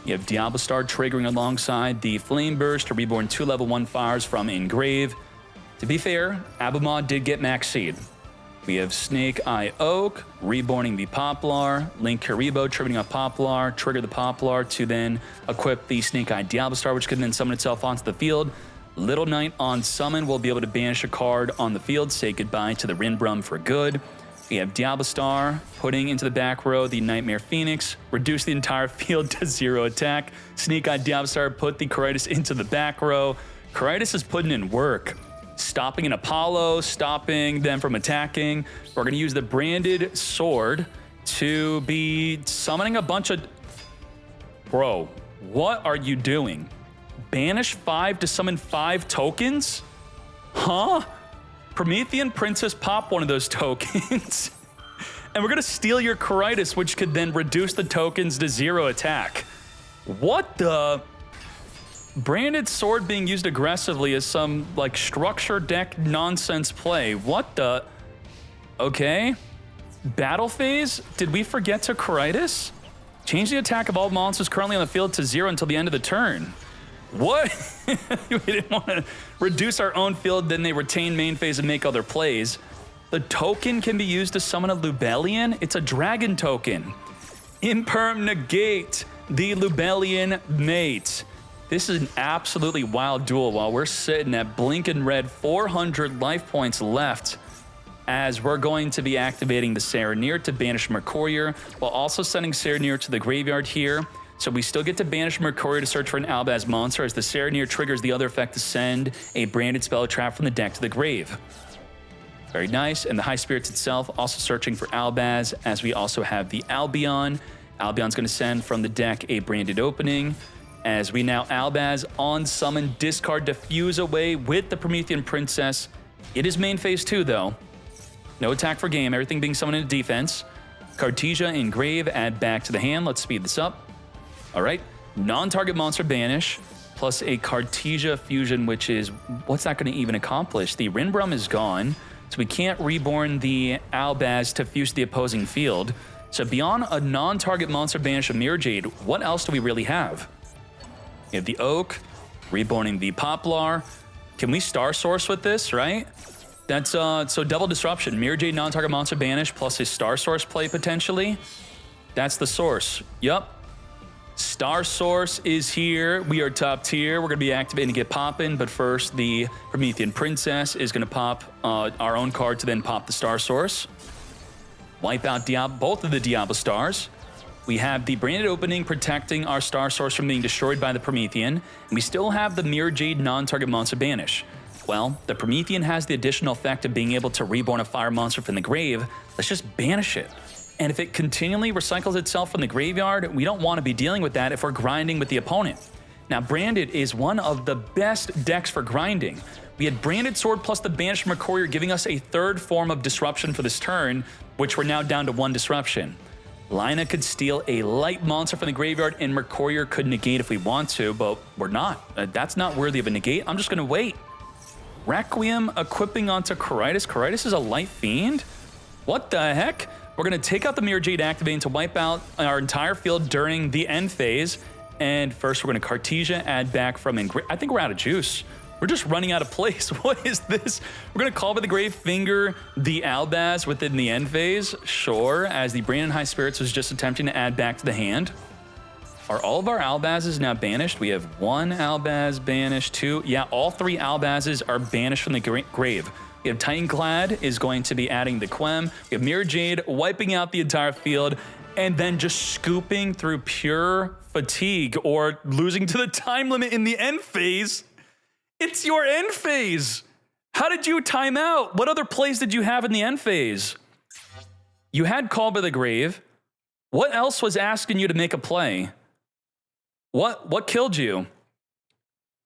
You have Diablo Star triggering alongside the Flame Burst to reborn 2 level 1 fires from Engrave. To be fair, Abomod did get Max Seed. We have Snake Eye Oak, reborning the Poplar, Link Karibo, triggering a Poplar, trigger the Poplar to then equip the Snake Eye Diablo Star, which can then summon itself onto the field. Little Knight on summon will be able to banish a card on the field, say goodbye to the Rinbrum for good. We have Diablo Star putting into the back row the Nightmare Phoenix, reduce the entire field to 0 attack. Snake Eye Diablo Star put the Caritas into the back row. Caritas is putting in work, stopping an Apollo, stopping them from attacking. We're going to use the Branded Sword to be summoning a bunch of... Bro, what are you doing? Banish 5 to summon 5 tokens? Huh? Promethean Princess pop one of those tokens. And we're gonna steal your Caritas, which could then reduce the tokens to 0 attack. What the? Branded Sword being used aggressively as some like structure deck nonsense play. What the? Okay. Battle phase? Did we forget to Caritas? Change the attack of all monsters currently on the field to 0 until the end of the turn. What? We didn't want to reduce our own field, then they retain main phase and make other plays. The token can be used to summon a Lubellion. It's a dragon token. Imperm negate the Lubellion mate. This is an absolutely wild duel while we're sitting at blinking red, 400 life points left, as we're going to be activating the Serenir to banish Mercourier, while also sending Serenir to the graveyard here. So we still get to banish Mercourier to search for an Albaz monster, as the Serenir triggers the other effect to send a branded spell trap from the deck to the grave. Very nice. And the High Spirits itself also searching for Albaz, as we also have the Albion. Albion's going to send from the deck a branded opening, as we now Albaz on summon, discard Diffuse away with the Promethean Princess. It is main phase 2 though. No attack for game, everything being summoned into defense. Cartesia Engrave, add back to the hand. Let's speed this up. All right, non-target monster banish, plus a Cartesia fusion, which is, what's that going to even accomplish? The Rinbrum is gone, so we can't reborn the Albaz to fuse the opposing field. So beyond a non-target monster banish of Mirror Jade, what else do we really have? We have the Oak, reborning the Poplar. Can we Star Source with this, right? That's, so double disruption. Mirror Jade non-target monster banish, plus a Star Source play potentially. That's the source. Yup. Star Source is here. We are top tier. We're going to be activating to get popping, but first the Promethean Princess is going to pop our own card to then pop the Star Source. Wipe out both of the Diablo Stars. We have the branded opening protecting our Star Source from being destroyed by the Promethean, and we still have the Mirror Jade non-target monster banish. Well, the Promethean has the additional effect of being able to reborn a fire monster from the grave. Let's just banish it. And if it continually recycles itself from the graveyard, we don't want to be dealing with that if we're grinding with the opponent. Now, Branded is one of the best decks for grinding. We had Branded Sword plus the Banished Mercourier giving us a third form of disruption for this turn, which we're now down to 1 disruption. Lina could steal a light monster from the graveyard, and Mercourier could negate if we want to, but we're not. That's not worthy of a negate. I'm just going to wait. Requiem equipping onto Caritas. Caritas is a light fiend? What the heck? We're going to take out the Mirror Jade activating to wipe out our entire field during the end phase. And first, we're going to Cartesia, add back from Engrave. I think we're out of juice. We're just running out of place. What is this? We're going to call by the Grave Finger the Albaz within the end phase. Sure, as the Branded High Spirits was just attempting to add back to the hand. Are all of our Albazes now banished? We have 1 Albaz banished, 2. Yeah, all 3 Albazes are banished from the grave. We have Titanclad is going to be adding the Quem. We have Mirror Jade wiping out the entire field, and then just scooping through pure fatigue or losing to the time limit in the end phase. It's your end phase. How did you time out? What other plays did you have in the end phase? You had Call by the Grave. What else was asking you to make a play? What killed you?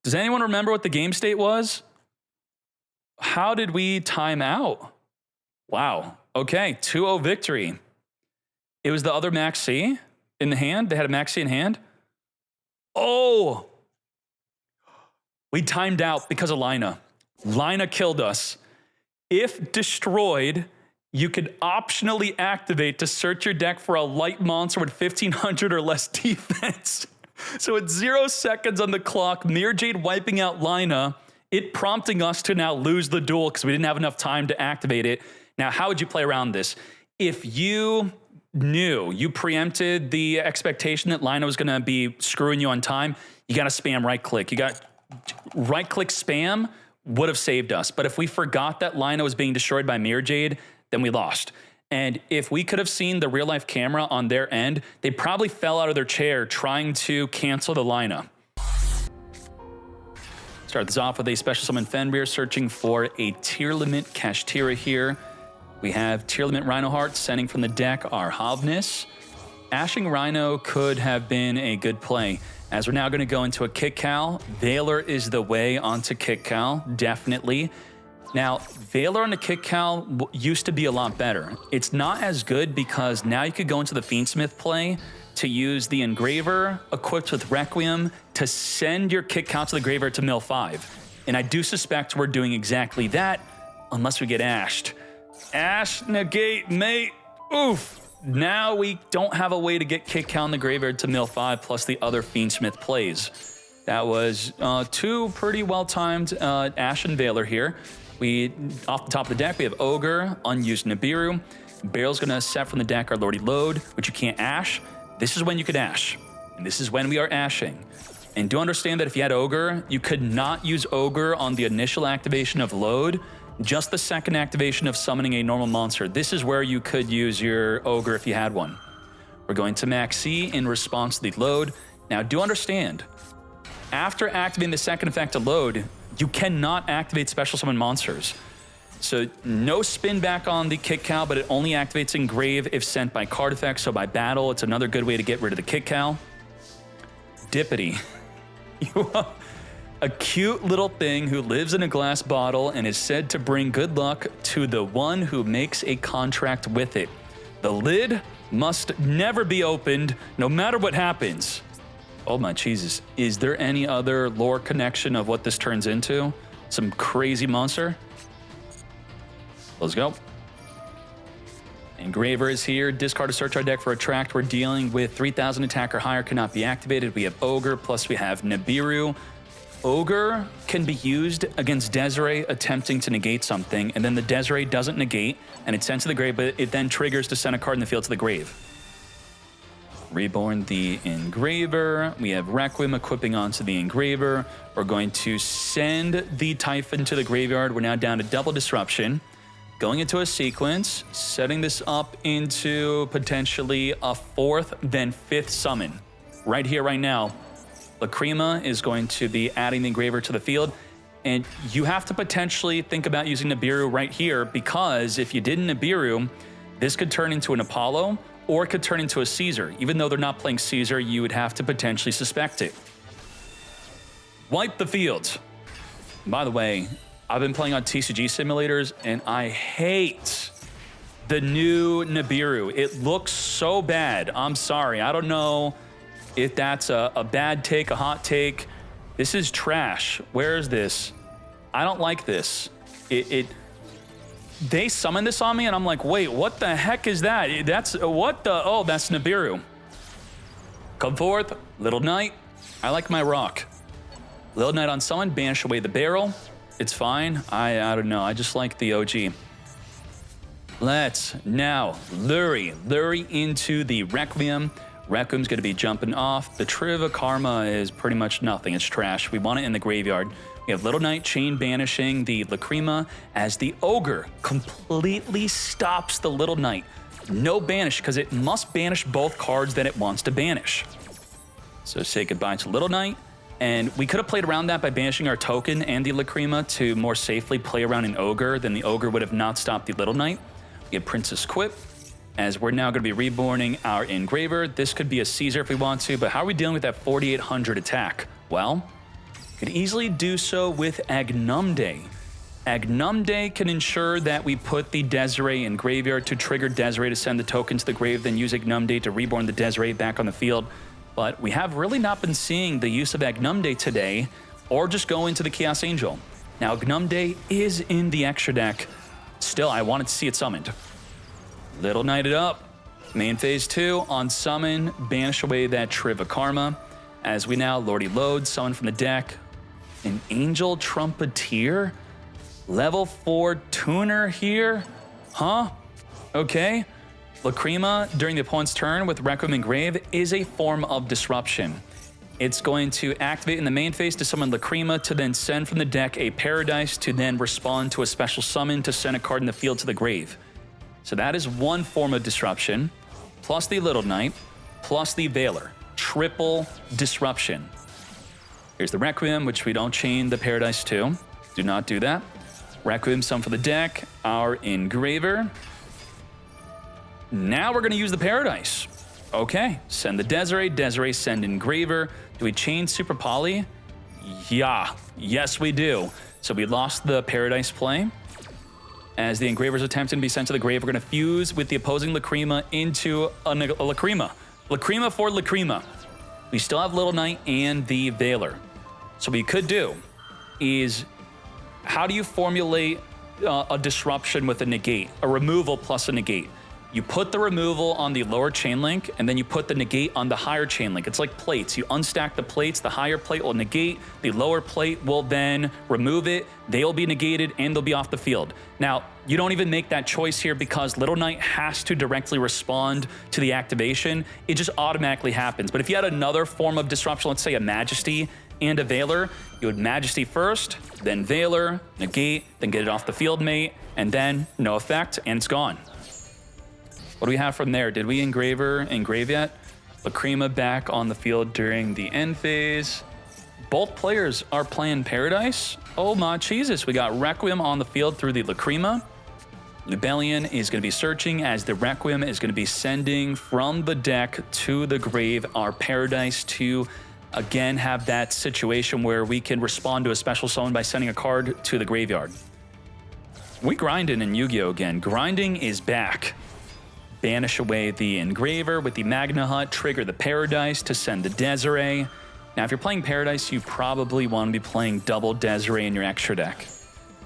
Does anyone remember what the game state was? How did we time out? Wow. Okay, 2-0 victory. It was the other Maxi in the hand. They had a Maxi in hand. Oh! We timed out because of Lina. Lina killed us. If destroyed, you could optionally activate to search your deck for a light monster with 1500 or less defense. So at 0 seconds on the clock, Mirror Jade wiping out Lina, it prompting us to now lose the duel because we didn't have enough time to activate it. Now, how would you play around this? If you knew, you preempted the expectation that Lina was going to be screwing you on time, you got to spam right-click. You got right-click spam would have saved us. But if we forgot that Lina was being destroyed by Mirror Jade, then we lost. And if we could have seen the real-life camera on their end, they probably fell out of their chair trying to cancel the Lina. Start this off with a special summon Fenrir, searching for a Tearlaments Kashtira here. We have Tearlaments Rhinoheart sending from the deck our Havnis. Ashing Rhino could have been a good play. As we're now going to go into a Kick Cal, Valor is the way onto Kick Cal, definitely. Now, Valor on the Kick Cal used to be a lot better. It's not as good because now you could go into the Fiendsmith play to use the Engraver equipped with Requiem to send your Kick Cal to the graveyard to mill 5. And I do suspect we're doing exactly that unless we get ashed. Ash, negate, mate, oof. Now we don't have a way to get Kick Cal in the graveyard to mill 5 plus the other Fiendsmith plays. That was 2 pretty well-timed Ash and Valor here. Off the top of the deck, we have Ogre, unused Nibiru. Barrel's gonna set from the deck our Lordy Load, which you can't ash. This is when you could ash, and this is when we are ashing. And do understand that if you had Ogre, you could not use Ogre on the initial activation of Load, just the second activation of summoning a normal monster. This is where you could use your Ogre if you had one. We're going to Max C in response to the Load. Now do understand, after activating the second effect of Load, you cannot activate special summon monsters. So no spin back on the Kick Cal, but it only activates Engrave if sent by card effect. So by battle, it's another good way to get rid of the Kick Cal. Dippity. You are a cute little thing who lives in a glass bottle and is said to bring good luck to the one who makes a contract with it. The lid must never be opened, no matter what happens. Oh my Jesus. Is there any other lore connection of what this turns into? Some crazy monster? Let's go. Engraver is here. Discard to search our deck for Attract. We're dealing with 3,000 attack or higher, cannot be activated. We have Ogre, plus we have Nibiru. Ogre can be used against Desiree attempting to negate something, and then the Desiree doesn't negate, and it's sent to the grave, but it then triggers to send a card in the field to the grave. Reborn the Engraver. We have Requiem equipping onto the Engraver. We're going to send the Typhon to the graveyard. We're now down to double disruption. Going into a sequence, setting this up into potentially a 4th, then 5th summon. Right here, right now, Lacrima is going to be adding the Engraver to the field. And you have to potentially think about using Nibiru right here, because if you did Nibiru, this could turn into an Apollo, or it could turn into a Caesar. Even though they're not playing Caesar, you would have to potentially suspect it. Wipe the field. By the way, I've been playing on TCG simulators, and I hate the new Nibiru. It looks so bad. I'm sorry. I don't know if that's a bad take, a hot take. This is trash. Where is this? I don't like this. They summoned this on me, and I'm like, wait, what the heck is that? That's Nibiru. Come forth, Little Knight. I like my rock. Little Knight on summon, banish away the barrel. It's fine. I don't know. I just like the OG. Let's now Lurie into the Requiem. Requiem's going to be jumping off. The Triva Karma is pretty much nothing. It's trash. We want it in the graveyard. We have Little Knight chain banishing the Lacrima as the Ogre completely stops the Little Knight. No banish, because it must banish both cards that it wants to banish. So say goodbye to Little Knight. And we could have played around that by banishing our token and the Lacrima to more safely play around an Ogre. Then the Ogre would have not stopped the Little Knight. We have Princess Quip, as we're now going to be reborning our Engraver. This could be a Caesar if we want to, but how are we dealing with that 4,800 attack? Well, could easily do so with Agnumde. Agnumde can ensure that we put the Desiree in graveyard to trigger Desiree to send the token to the grave, then use Agnumde to reborn the Desiree back on the field. But we have really not been seeing the use of Agnumde today, or just go into the Chaos Angel. Now, Agnumde is in the extra deck. Still, I wanted to see it summoned. Little Knight it up. Main phase 2, on summon, banish away that Triva Karma. As we now Lordy load, summon from the deck, an Angel Trumpeteer? Level 4 tuner here? Huh? Okay. Lacrima, during the opponent's turn with Requiem Engrave, is a form of disruption. It's going to activate in the main phase to summon Lacrima, to then send from the deck a Paradise, to then respond to a special summon to send a card in the field to the grave. So that is one form of disruption, plus the Little Knight, plus the Veiler. Triple disruption. Here's the Requiem, which we don't chain the Paradise to. Do not do that. Requiem, summon for the deck, our Engraver. Now we're going to use the Paradise. Okay, send the Desiree, Desiree send Engraver. Do we chain Super Poly? Yeah, yes we do. So we lost the Paradise play. As the Engraver's attempting to be sent to the grave, we're going to fuse with the opposing Lacrima into a Lacrima. Lacrima for Lacrima. We still have Little Knight and the Veiler. So what we could do is, how do you formulate a disruption with a negate? A removal plus a negate. You put the removal on the lower chain link, and then you put the negate on the higher chain link. It's like plates. You unstack the plates, the higher plate will negate, the lower plate will then remove it, they'll be negated, and they'll be off the field. Now, you don't even make that choice here because Little Knight has to directly respond to the activation. It just automatically happens. But if you had another form of disruption, let's say a Majesty and a Veiler, you would Majesty first, then Veiler, negate, then get it off the field, mate, and then no effect, and it's gone. What do we have from there? Did we engrave yet? Lacrima back on the field during the end phase. Both players are playing Paradise. Oh my Jesus, we got Requiem on the field through the Lacrima. Lubellion is going to be searching as the Requiem is going to be sending from the deck to the grave our Paradise to again have that situation where we can respond to a special summon by sending a card to the graveyard. We grinding in Yu-Gi-Oh! Again. Grinding is back. Banish away the Engraver with the Magna Hut, trigger the Paradise to send the Desiree. Now, if you're playing Paradise, you probably want to be playing double Desiree in your extra deck.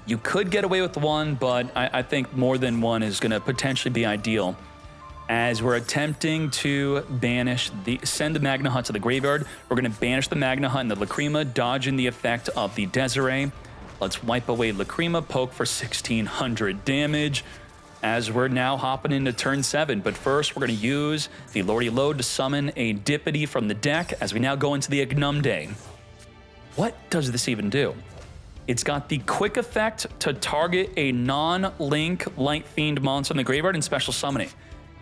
You could get away with one, but I think more than one is going to potentially be ideal. As we're attempting to send the Magna Hut to the graveyard, we're going to banish the Magna Hut and the Lacrima, dodging the effect of the Desiree. Let's wipe away Lacrima, poke for 1600 damage. As we're now hopping into turn 7. But first, we're going to use the Lordy Load to summon a Dippity from the deck as we now go into the Agnumde. What does this even do? It's got the quick effect to target a non-link Light Fiend monster in the graveyard and special summoning.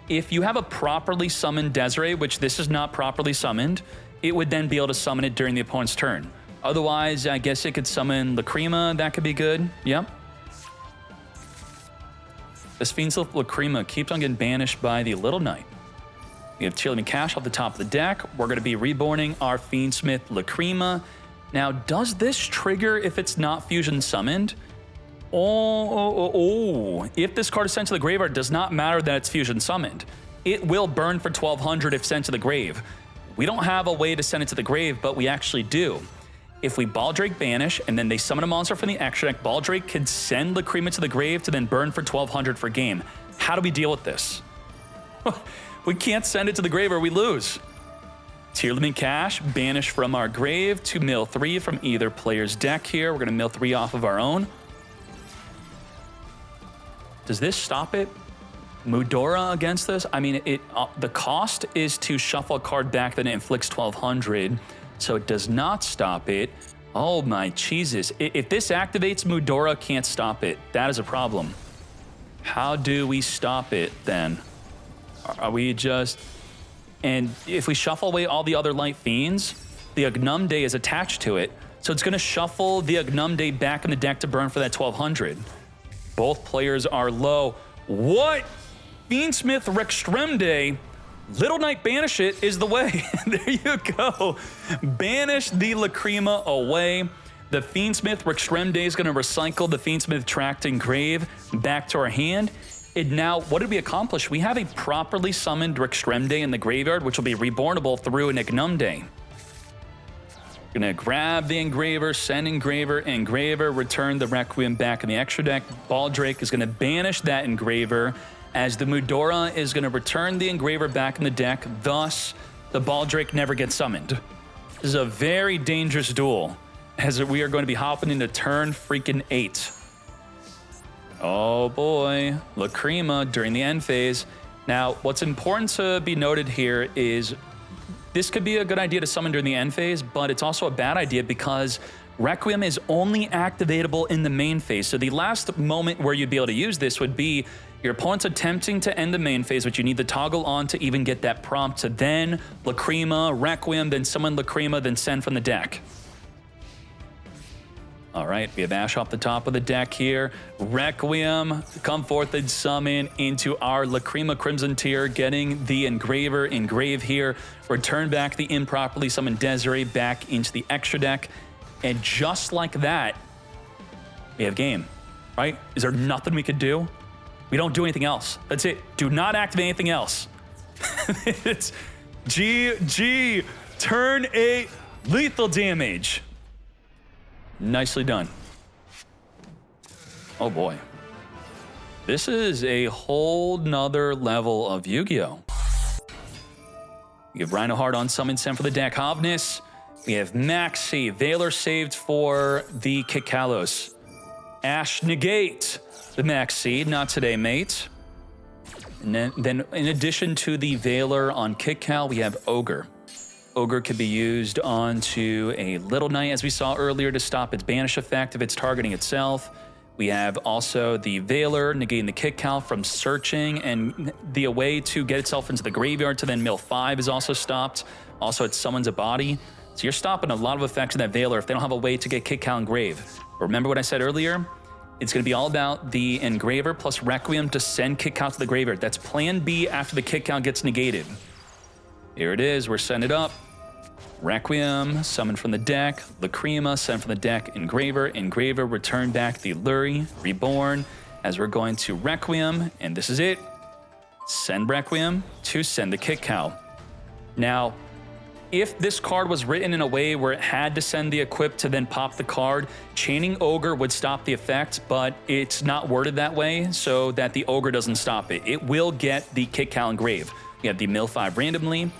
If you have a properly summoned Desiree, which this is not properly summoned, it would then be able to summon it during the opponent's turn. Otherwise, I guess it could summon Lacrima. That could be good. Yep. This Fiend's Lacrima keeps on getting banished by the Little Knight. We have Tearlaments Cash off the top of the deck. We're going to be reborning our Fiendsmith Lacrima. Now, does this trigger if it's not fusion summoned? If this card is sent to the graveyard, it does not matter that it's fusion summoned. It will burn for 1200 if sent to the grave. We don't have a way to send it to the grave, but we actually do. If we Baldrake banish, and then they summon a monster from the extra deck, Baldrake could send Lacrima to the grave to then burn for 1200 for game. How do we deal with this? We can't send it to the grave or we lose. Tearlaments Cash, banish from our grave to mill 3 from either player's deck here. We're going to mill 3 off of our own. Does this stop it? Mudora against this? I mean, the cost is to shuffle a card back, then it inflicts 1200. So it does not stop it. Oh my Jesus. If this activates, Mudora can't stop it. That is a problem. How do we stop it then? Are we just... And if we shuffle away all the other Light Fiends, the Agnumde is attached to it. So it's going to shuffle the Agnumde back in the deck to burn for that 1200. Both players are low. What? Fiendsmith Rextremde. Little Knight banish it is the way. There you go. Banish the Lacrima away. The Fiendsmith Rextremde is going to recycle the Fiendsmith Tract Engrave back to our hand. And now, what did we accomplish? We have a properly summoned Rextremde in the graveyard, which will be rebornable through an Ignumde. Gonna grab the Engraver, send Engraver, return the Requiem back in the extra deck. Baldrake is gonna banish that Engraver, as the Mudora is gonna return the Engraver back in the deck. Thus, the Baldrake never gets summoned. This is a very dangerous duel, as we are going to be hopping into turn freaking 8. Oh boy, Lacrima during the end phase. Now, what's important to be noted here is this could be a good idea to summon during the end phase, but it's also a bad idea because Requiem is only activatable in the main phase. So the last moment where you'd be able to use this would be your opponent's attempting to end the main phase, which you need to toggle on to even get that prompt to then Lacrima, Requiem, then summon Lacrima, then send from the deck. All right, we have Ash off the top of the deck here. Requiem, come forth and summon into our Lacrima Crimson Tier, getting the Engraver engrave here. Return back the improperly summoned Desiree back into the extra deck. And just like that, we have game, right? Is there nothing we could do? We don't do anything else. That's it. Do not activate anything else. It's GG, turn 8, lethal damage. Nicely done. Oh boy. This is a whole nother level of Yu-Gi-Oh! We have Rhinoheart on summon, sent for the deck. Hovness. We have Maxi. Valor saved for the Kikalos. Ash negate the Maxi. Not today, mate. And then in addition to the Valor on Kikal, we have Ogre. Ogre could be used onto a Little Knight, as we saw earlier, to stop its banish effect if it's targeting itself. We have also the Valor negating the Kikal from searching, and the way to get itself into the graveyard to then mill 5 is also stopped. Also, it summons a body. So you're stopping a lot of effects of that Valor if they don't have a way to get Kikal engraved. Remember what I said earlier? It's going to be all about the Engraver plus Requiem to send Kikal to the graveyard. That's plan B after the Kikal gets negated. Here it is, we're setting it up. Requiem, summon from the deck. Lacrima, send from the deck. Engraver, return back the Luri, reborn, as we're going to Requiem, and this is it. Send Requiem to send the Kikal. Now, if this card was written in a way where it had to send the equip to then pop the card, Chaining Ogre would stop the effect, but it's not worded that way so that the Ogre doesn't stop it. It will get the Kikal engrave. We have the mill 5 randomly.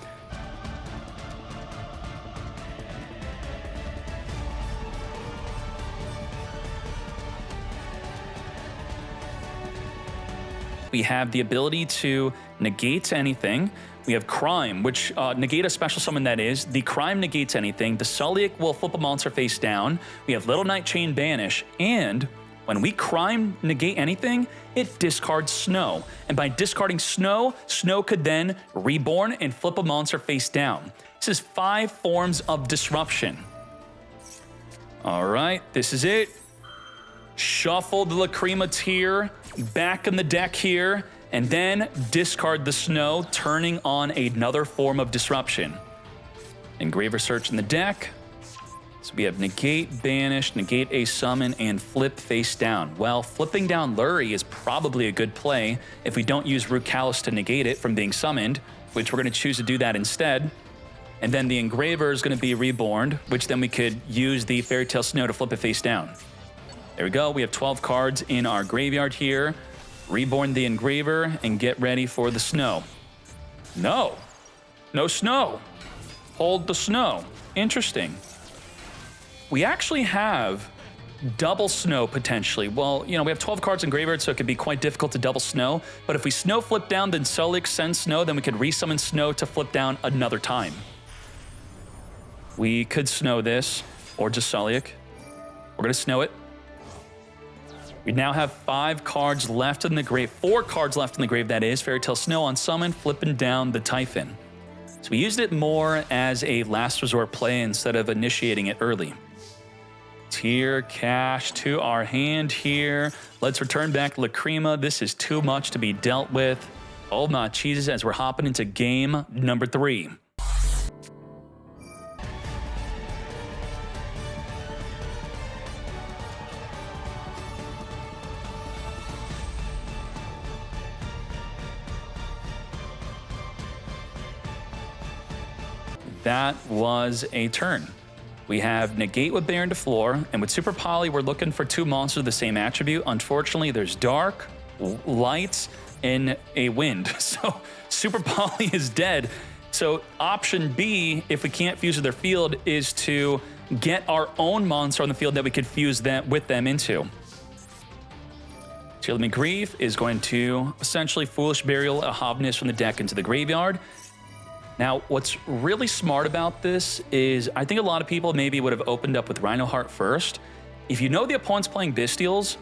We have the ability to negate anything. We have Crime, which negate a special summon that is. The Crime negates anything. The Sulliek will flip a monster face down. We have Little Knight Chain Banish, and when we Crime negate anything, it discards Snow. And by discarding Snow, Snow could then reborn and flip a monster face down. This is 5 forms of disruption. All right, this is it. Shuffle the Lacrima tier back in the deck here, and then discard the Snow, turning on another form of disruption. Engraver search in the deck. So we have negate, banish, negate a summon, and flip face down. Well, flipping down Luri is probably a good play if we don't use Rukalis to negate it from being summoned, which we're going to choose to do that instead. And then the Engraver is going to be reborn, which then we could use the Fairy Tale Snow to flip it face down. There we go. We have 12 cards in our graveyard here. Reborn the Engraver and get ready for the Snow. No. No Snow. Hold the Snow. Interesting. We actually have double Snow potentially. Well, you know, we have 12 cards in graveyard, so it could be quite difficult to double Snow. But if we Snow flip down, then Sulliek sends Snow, then we could resummon Snow to flip down another time. We could Snow this, or just Sulliek. We're going to Snow it. We now have 5 cards left in the grave, 4 cards left in the grave, that is. Fairy Tale Snow on summon, flipping down the Typhon. So we used it more as a last resort play instead of initiating it early. Tier cash to our hand here. Let's return back Lacrima. This is too much to be dealt with. Oh my cheeses, as we're hopping into game number 3. that was a turn. We have Negate with Baron to Floor, and with Super Poly, we're looking for 2 monsters of the same attribute. Unfortunately, there's Dark, Light, and a Wind. So Super Poly is dead. So option B, if we can't fuse with their field, is to get our own monster on the field that we could fuse with them into. Tearlaments Grief is going to essentially Foolish Burial a Hovness from the deck into the graveyard. Now, what's really smart about this is I think a lot of people maybe would have opened up with Rhinoheart first. If you know the opponent's playing Bystials,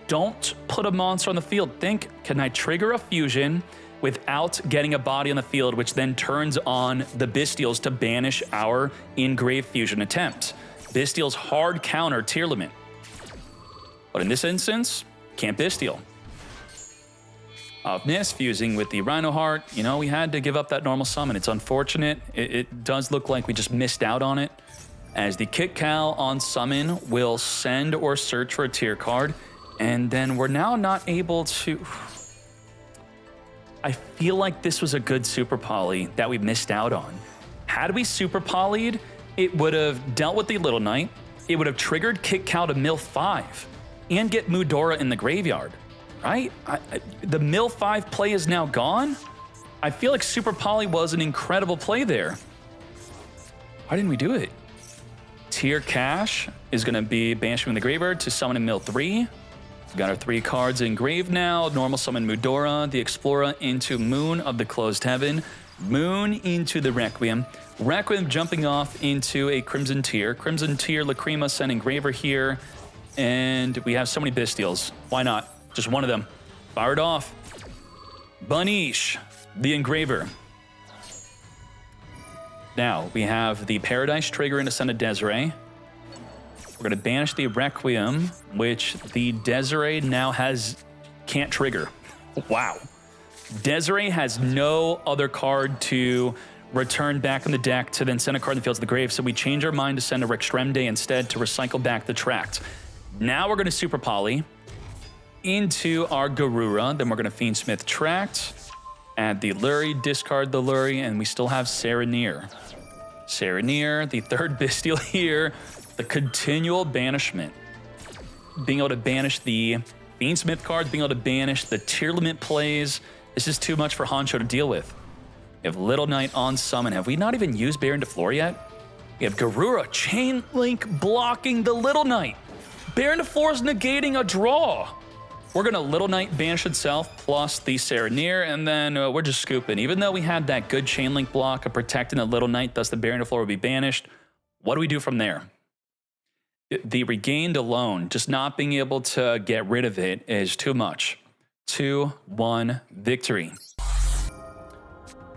don't put a monster on the field. Think, can I trigger a fusion without getting a body on the field, which then turns on the Bystials to banish our in-grave fusion attempt? Bystial's hard counter Tearlament. But in this instance, can't Bystial. Hovness fusing with the Rhinoheart. You know, we had to give up that normal summon. It's unfortunate. It does look like we just missed out on it, as the Kit Cal on summon will send or search for a tier card, and then we're now not able to... I feel like this was a good Super Poly that we missed out on. Had we Super Poly'd, it would have dealt with the Little Knight, it would have triggered Kit Cal to mill 5, and get Mudora in the graveyard. Right? The mill 5 play is now gone. I feel like Super Poly was an incredible play there. Why didn't we do it? Tier Cash is going to be banished from the graveyard to summon in mill 3. We've got our 3 cards engraved now. Normal summon Mudora, the Explorer into Moon of the Closed Heaven, Moon into the Requiem. Requiem jumping off into a Crimson Tier. Crimson Tier, Lacrima, send Engraver here. And we have so many Bystials. Why not? Just one of them. Fire it off. Banish, the Engraver. Now, we have the Paradise trigger into Send a Desiree. We're going to banish the Requiem, which the Desiree now can't trigger. Wow. Desiree has no other card to return back in the deck to then send a card in the field to the grave, so we change our mind to send a Rextremde instead to recycle back the Tract. Now we're going to Super Poly into our Garura, then we're going to Fiendsmith Tract, add the Lurie, discard the Lurie, and we still have Serenir. Serenir, the 3rd Bystial here, the continual banishment. Being able to banish the Fiendsmith cards, being able to banish the Tearlament plays. This is too much for Honcho to deal with. We have Little Knight on summon. Have we not even used Baron to Floor yet? We have Garura, Chain Link blocking the Little Knight. Baron to Floor is negating a draw. We're going to Little Knight banish itself plus the Serenir, and then we're just scooping. Even though we had that good Chain Link block of protecting the Little Knight, thus the Baron to Floor would be banished, what do we do from there? The Regained alone, just not being able to get rid of it, is too much. 2-1 victory.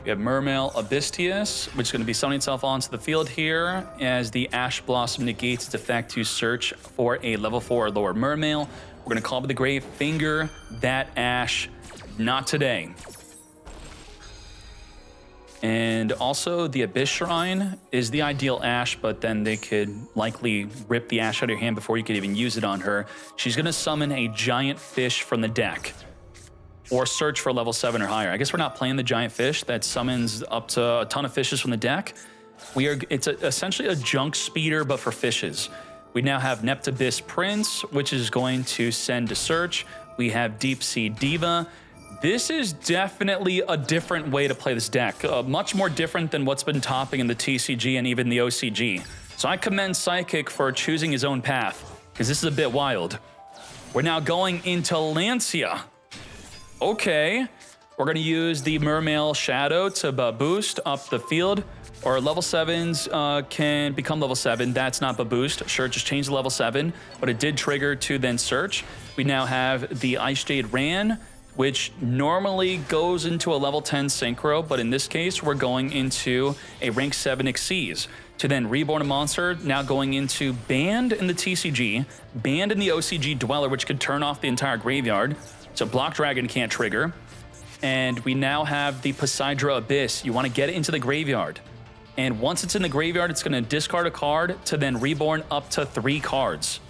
We have Mermail Abystius, which is going to be summoning itself onto the field here as the Ash Blossom negates its effect to search for a level 4 or lower Mermail. We're going to call up the grave, finger that Ash, not today. And also the Abyss Shrine is the ideal Ash, but then they could likely rip the Ash out of your hand before you could even use it on her. She's going to summon a giant fish from the deck or search for level 7 or higher. I guess we're not playing the giant fish that summons up to a ton of fishes from the deck. It's essentially a junk speeder, but for fishes. We now have Neptabyss Prince, which is going to send to search. We have Deep Sea Diva. This is definitely a different way to play this deck. Much more different than what's been topping in the TCG and even the OCG. So I commend Psychic for choosing his own path, because this is a bit wild. We're now going into Lancia. Okay, we're going to use the Mermail Shadow to boost up the field. Or level 7s can become level 7. That's not a boost. Sure, just change the level 7, but it did trigger to then search. We now have the Ice Jade Ran, which normally goes into a level 10 Synchro, but in this case, we're going into a rank 7 Xyz. To then reborn a monster, now going into Banned in the TCG, Banned in the OCG Dweller, which could turn off the entire graveyard. So Block Dragon can't trigger. And we now have the Poseidra Abyss. You want to get it into the graveyard. And once it's in the graveyard, it's going to discard a card to then reborn up to 3 cards.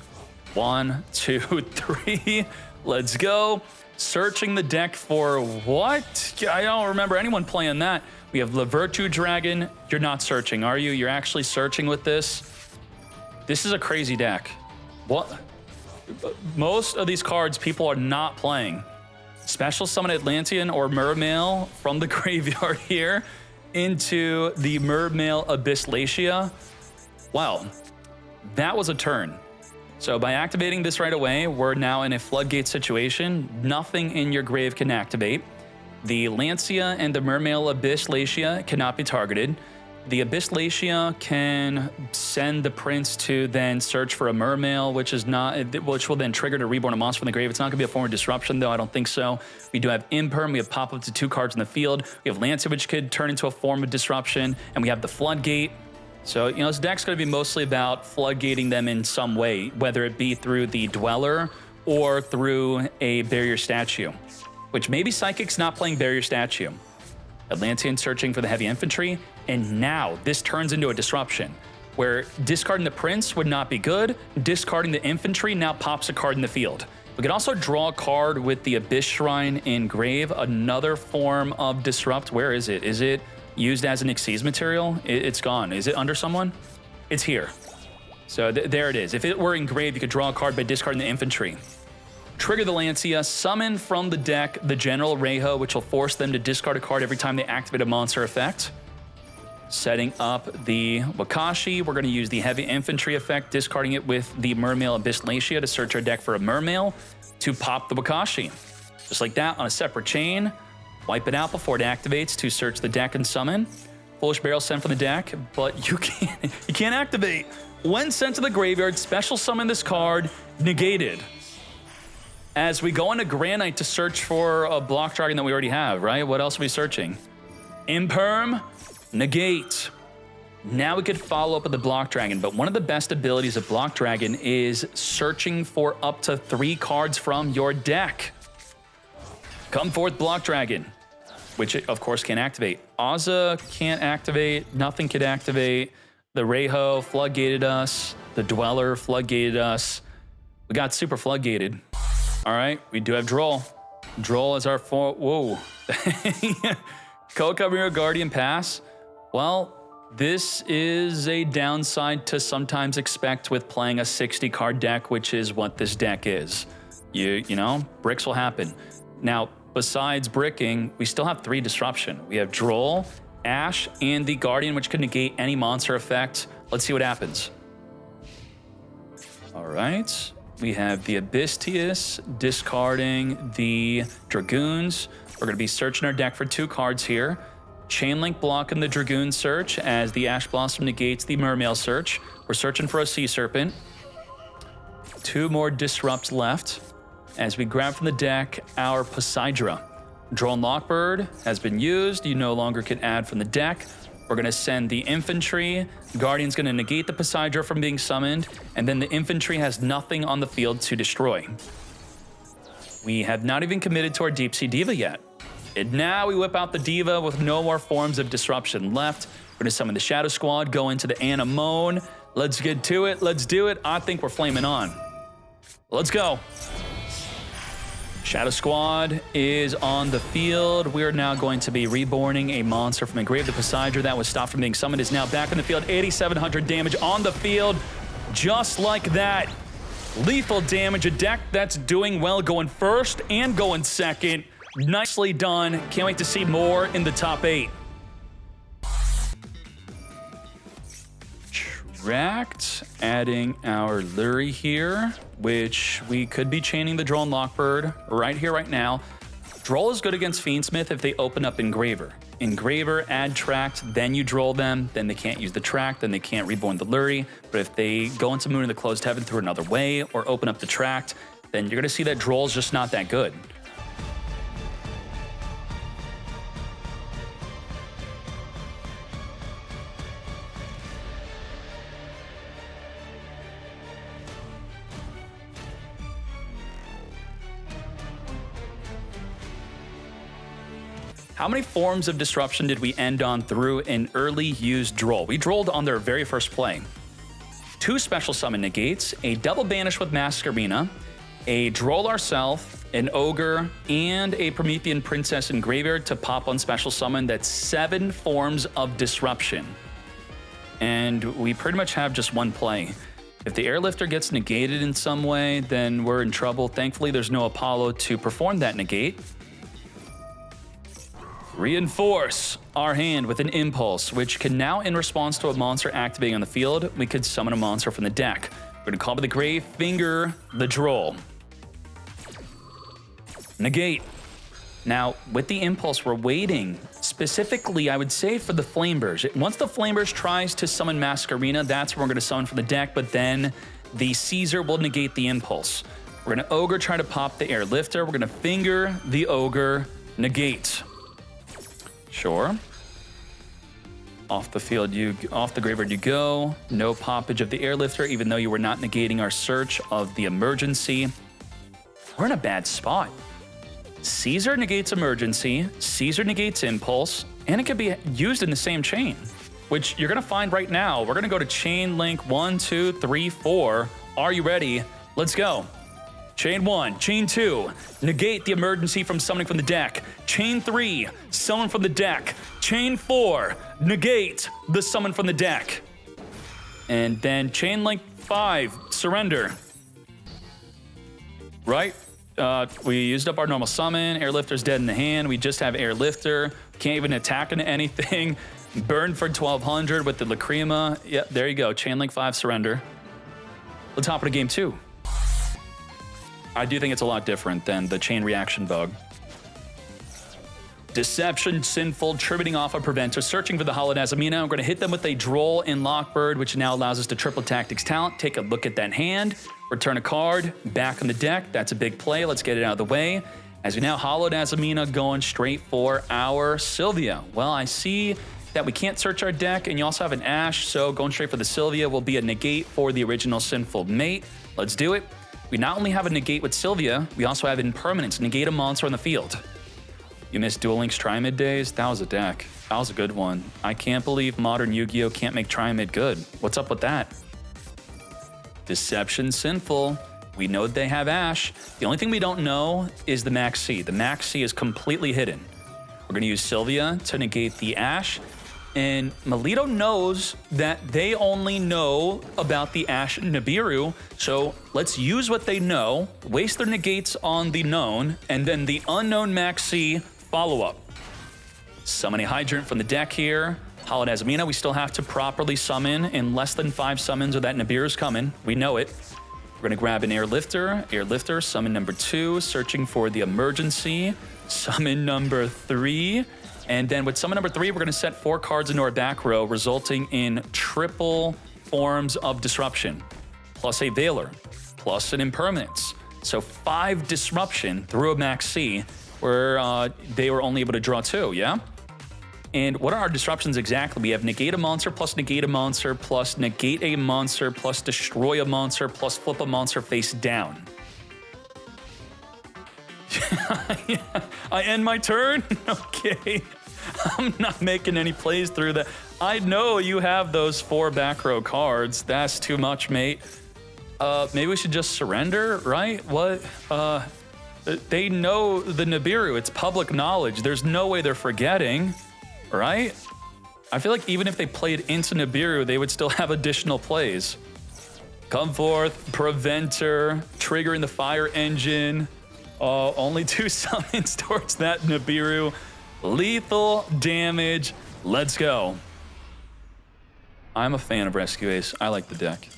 1, 2, 3. Let's go. Searching the deck for what? I don't remember anyone playing that. We have Lavertu Dragon. You're not searching, are you? You're actually searching with this. This is a crazy deck. What? Most of these cards people are not playing. Special Summon Atlantean or Mermail from the graveyard here into the Mermail Abyslacia. Wow, that was a turn. So by activating this right away, we're now in a floodgate situation. Nothing in your grave can activate. The Lancia and the Mermail Abyslacia cannot be targeted. The Abyslacia can send the prince to then search for a Mermail, which will then trigger to reborn a monster from the grave. It's not going to be a form of disruption, though. I don't think so. We do have Imperm. We have pop up to 2 cards in the field. We have Lancia, which could turn into a form of disruption, and we have the Floodgate. So, this deck's going to be mostly about floodgating them in some way, whether it be through the Dweller or through a Barrier Statue, which maybe Psychic's not playing Barrier Statue. Atlantean searching for the heavy infantry, and now this turns into a disruption, where discarding the prince would not be good, discarding the infantry now pops a card in the field. We could also draw a card with the Abyss Shrine in grave, another form of disrupt. Where is it? Is it used as an Xyz material? It's gone. Is it under someone? It's here. So there it is. If it were in grave, you could draw a card by discarding the infantry. Trigger the Lancia, summon from the deck the General Reiho, which will force them to discard a card every time they activate a monster effect. Setting up the Wakashi, we're going to use the Heavy Infantry effect, discarding it with the Mermail Abyslacia to search our deck for a Mermail to pop the Wakashi. Just like that, on a separate chain, wipe it out before it activates to search the deck and summon. Foolish Barrel sent from the deck, but you can't activate. When sent to the graveyard, special summon this card, negated. As we go into Granite to search for a Block Dragon that we already have, right? What else are we searching? Imperm, negate. Now we could follow up with the Block Dragon, but one of the best abilities of Block Dragon is searching for up to 3 cards from your deck. Come forth, Block Dragon, which of course can't activate. Azza can't activate, nothing could activate. The Reiho floodgated us, the Dweller floodgated us. We got super floodgated. All right, we do have Droll. Droll is our whoa. Kokamira Guardian Pass. Well, this is a downside to sometimes expect with playing a 60 card deck, which is what this deck is. You know, bricks will happen. Now, besides bricking, we still have 3 disruption. We have Droll, Ash, and the Guardian, which could negate any monster effect. Let's see what happens. All right. We have the Abystius discarding the Dragoons. We're going to be searching our deck for 2 cards here. Chainlink blocking the Dragoon search as the Ash Blossom negates the Mermail search. We're searching for a Sea Serpent. 2 more disrupts left as we grab from the deck our Poseidra. Drone Lockbird has been used. You no longer can add from the deck. We're going to send the infantry. Guardian's going to negate the Poseidra from being summoned, and then the infantry has nothing on the field to destroy. We have not even committed to our Deep Sea Diva yet. And now we whip out the Diva with no more forms of disruption left. We're going to summon the Shadow Squad, go into the Anemone. Let's get to it. Let's do it. I think we're flaming on. Let's go. Shadow Squad is on the field. We are now going to be reborning a monster from the grave. The Poseidra that was stopped from being summoned is now back in the field. 8,700 damage on the field. Just like that. Lethal damage. A deck that's doing well, going first and going second. Nicely done. Can't wait to see more in the top 8. Tracked, adding our Lurie here, which we could be chaining the Droll and Lockbird right here, right now. Droll is good against Fiendsmith if they open up Engraver. Engraver, add Tracked, then you Droll them, then they can't use the Track, then they can't reborn the Lurie. But if they go into Moon in the Closed Heaven through another way or open up the Tracked, then you're going to see that Droll's just not that good. How many forms of disruption did we end on through an early used Droll? We Drolled on their very first play. 2 special summon negates, a double banish with Masquerena, a Droll ourself, an Ogre, and a Promethean Princess in graveyard to pop on special summon. That's 7 forms of disruption. And we pretty much have just one play. If the Airlifter gets negated in some way, then we're in trouble. Thankfully, there's no Apollo to perform that negate. Reinforce our hand with an Impulse, which can now, in response to a monster activating on the field, we could summon a monster from the deck. We're gonna call to the grave, finger the Droll. Negate. Now, with the Impulse, we're waiting specifically, I would say, for the Flameburst. Once the Flameburst tries to summon Masquerena, that's when we're going to summon from the deck, but then the Caesar will negate the Impulse. We're going to Ogre, try to pop the Airlifter. We're going to finger the Ogre, negate. Sure. Off the field, off the graveyard you go. No poppage of the Airlifter, even though you were not negating our search of the emergency. We're in a bad spot. Caesar negates emergency, Caesar negates impulse, and it can be used in the same chain, which you're gonna find right now. We're gonna go to chain link 1, 2, 3, 4. Are you ready? Let's go. Chain 1, chain 2, negate the emergency from summoning from the deck. Chain 3, summon from the deck. Chain 4, negate the summon from the deck. And then chain link 5, surrender. Right? We used up our normal summon. Airlifter's dead in the hand. We just have Airlifter. Can't even attack into anything. Burn for 1200 with the Lacrima. Yep, there you go. Chain link 5, surrender. Let's hop into game 2. I do think it's a lot different than the chain reaction bug. Deception, Sinful, tributing off a Preventer, searching for the Hallowed Azamina. We're going to hit them with a Droll in Lockbird, which now allows us to triple Tactics talent. Take a look at that hand. Return a card, back on the deck. That's a big play. Let's get it out of the way. As we now Hallowed Azamina going straight for our Sylvia. Well, I see that we can't search our deck, and you also have an Ash, so going straight for the Sylvia will be a negate for the original Sinful Mate. Let's do it. We not only have a negate with Sylvia, we also have impermanence, negate a monster on the field. You missed Duel Links Tri-Mid days? That was a deck. That was a good one. I can't believe modern Yu-Gi-Oh! Can't make Tri-Mid good. What's up with that? Deception, Sinful. We know that they have Ash. The only thing we don't know is the Max C. The Max C is completely hidden. We're going to use Sylvia to negate the Ash. And Melito knows that they only know about the Ash Nibiru. So let's use what they know, waste their negates on the known, and then the unknown Max C follow-up. Summon a Hydrant from the deck here. Hallowed Azamina, we still have to properly summon in less than 5 summons or that Nibiru's coming. We know it. We're gonna grab an Airlifter, summon number 2, searching for the emergency, summon number 3, and then with summon number 3, we're gonna set 4 cards into our back row, resulting in triple forms of disruption, plus a Veiler, plus an impermanence. So 5 disruption through a Max C, where they were only able to draw 2, yeah? And what are our disruptions exactly? We have negate a monster plus negate a monster plus negate a monster plus destroy a monster plus flip a monster face down. I end my turn? Okay. I'm not making any plays through that. I know you have those 4 back row cards. That's too much, mate. Maybe we should just surrender, right? What? They know the Nibiru. It's public knowledge. There's no way they're forgetting. Right? I feel like even if they played into Nibiru, they would still have additional plays. Come forth, Preventer, triggering the Fire Engine. Only 2 summons towards that Nibiru. Lethal damage. Let's go. I'm a fan of Rescue Ace. I like the deck.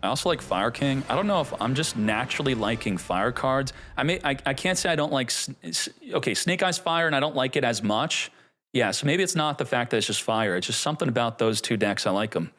I also like Fire King. I don't know if I'm just naturally liking fire cards. I can't say I don't like... Okay, Snake Eyes Fire, and I don't like it as much. Yeah, so maybe it's not the fact that it's just fire. It's just something about those 2 decks. I like them.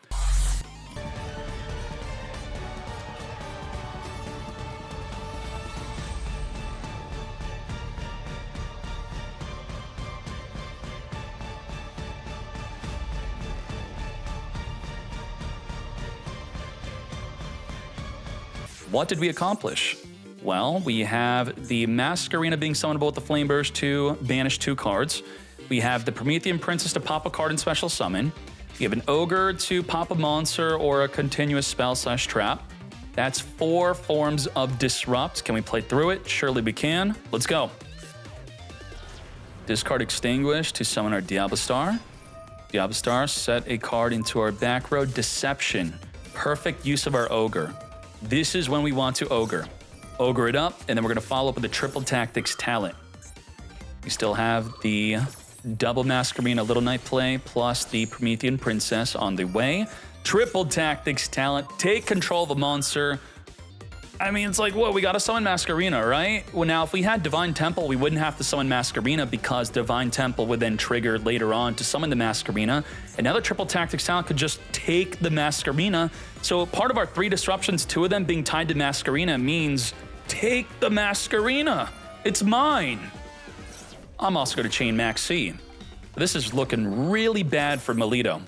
What did we accomplish? Well, we have the Masquerena being summonable with the Flameburst to banish 2 cards. We have the Promethean Princess to pop a card in special summon. We have an Ogre to pop a monster or a continuous spell / trap. That's 4 forms of Disrupt. Can we play through it? Surely we can. Let's go. Discard Extinguish to summon our Diablo Star. Diablo Star, set a card into our back row. Deception. Perfect use of our Ogre. This is when we want to Ogre. Ogre it up, and then we're going to follow up with the Triple Tactics talent. We still have the double Masquerena Little Knight play, plus the Promethean Princess on the way. Triple Tactics talent, take control of a monster. I mean, it's like, what, we gotta summon Masquerena, right? Well, now, if we had Divine Temple, we wouldn't have to summon Masquerena because Divine Temple would then trigger later on to summon the Masquerena. And now the Triple Tactics talent could just take the Masquerena. So part of our 3 disruptions, 2 of them being tied to Masquerena, means take the Masquerena. It's mine. I'm also going to chain Max C. This is looking really bad for Melito.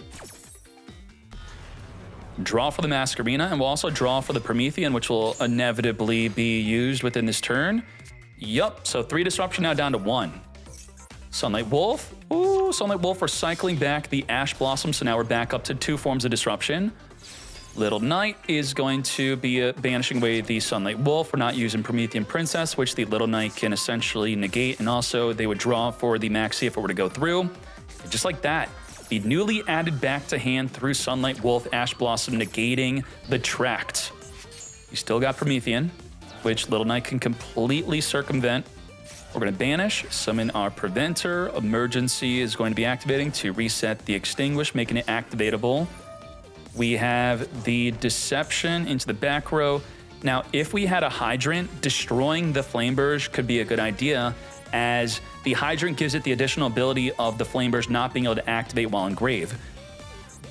Draw for the Masquerena, and we'll also draw for the Promethean, which will inevitably be used within this turn. Yup, so 3 disruption now down to 1. Sunlight Wolf. Ooh, Sunlight Wolf, we're cycling back the Ash Blossom, so now we're back up to 2 forms of disruption. Little Knight is going to be banishing away the Sunlight Wolf. We're not using Promethean Princess, which the Little Knight can essentially negate, and also they would draw for the Maxi if it were to go through. And just like that, the newly added back to hand through Sunlight Wolf, Ash Blossom negating the Tract. You still got Promethean, which Little Knight can completely circumvent. We're going to banish, summon our Preventer. Emergency is going to be activating to reset the Extinguish, making it activatable. We have the Deception into the back row. Now, if we had a Hydrant, destroying the Flameburge could be a good idea, as the Hydrant gives it the additional ability of the Flameburge not being able to activate while in grave.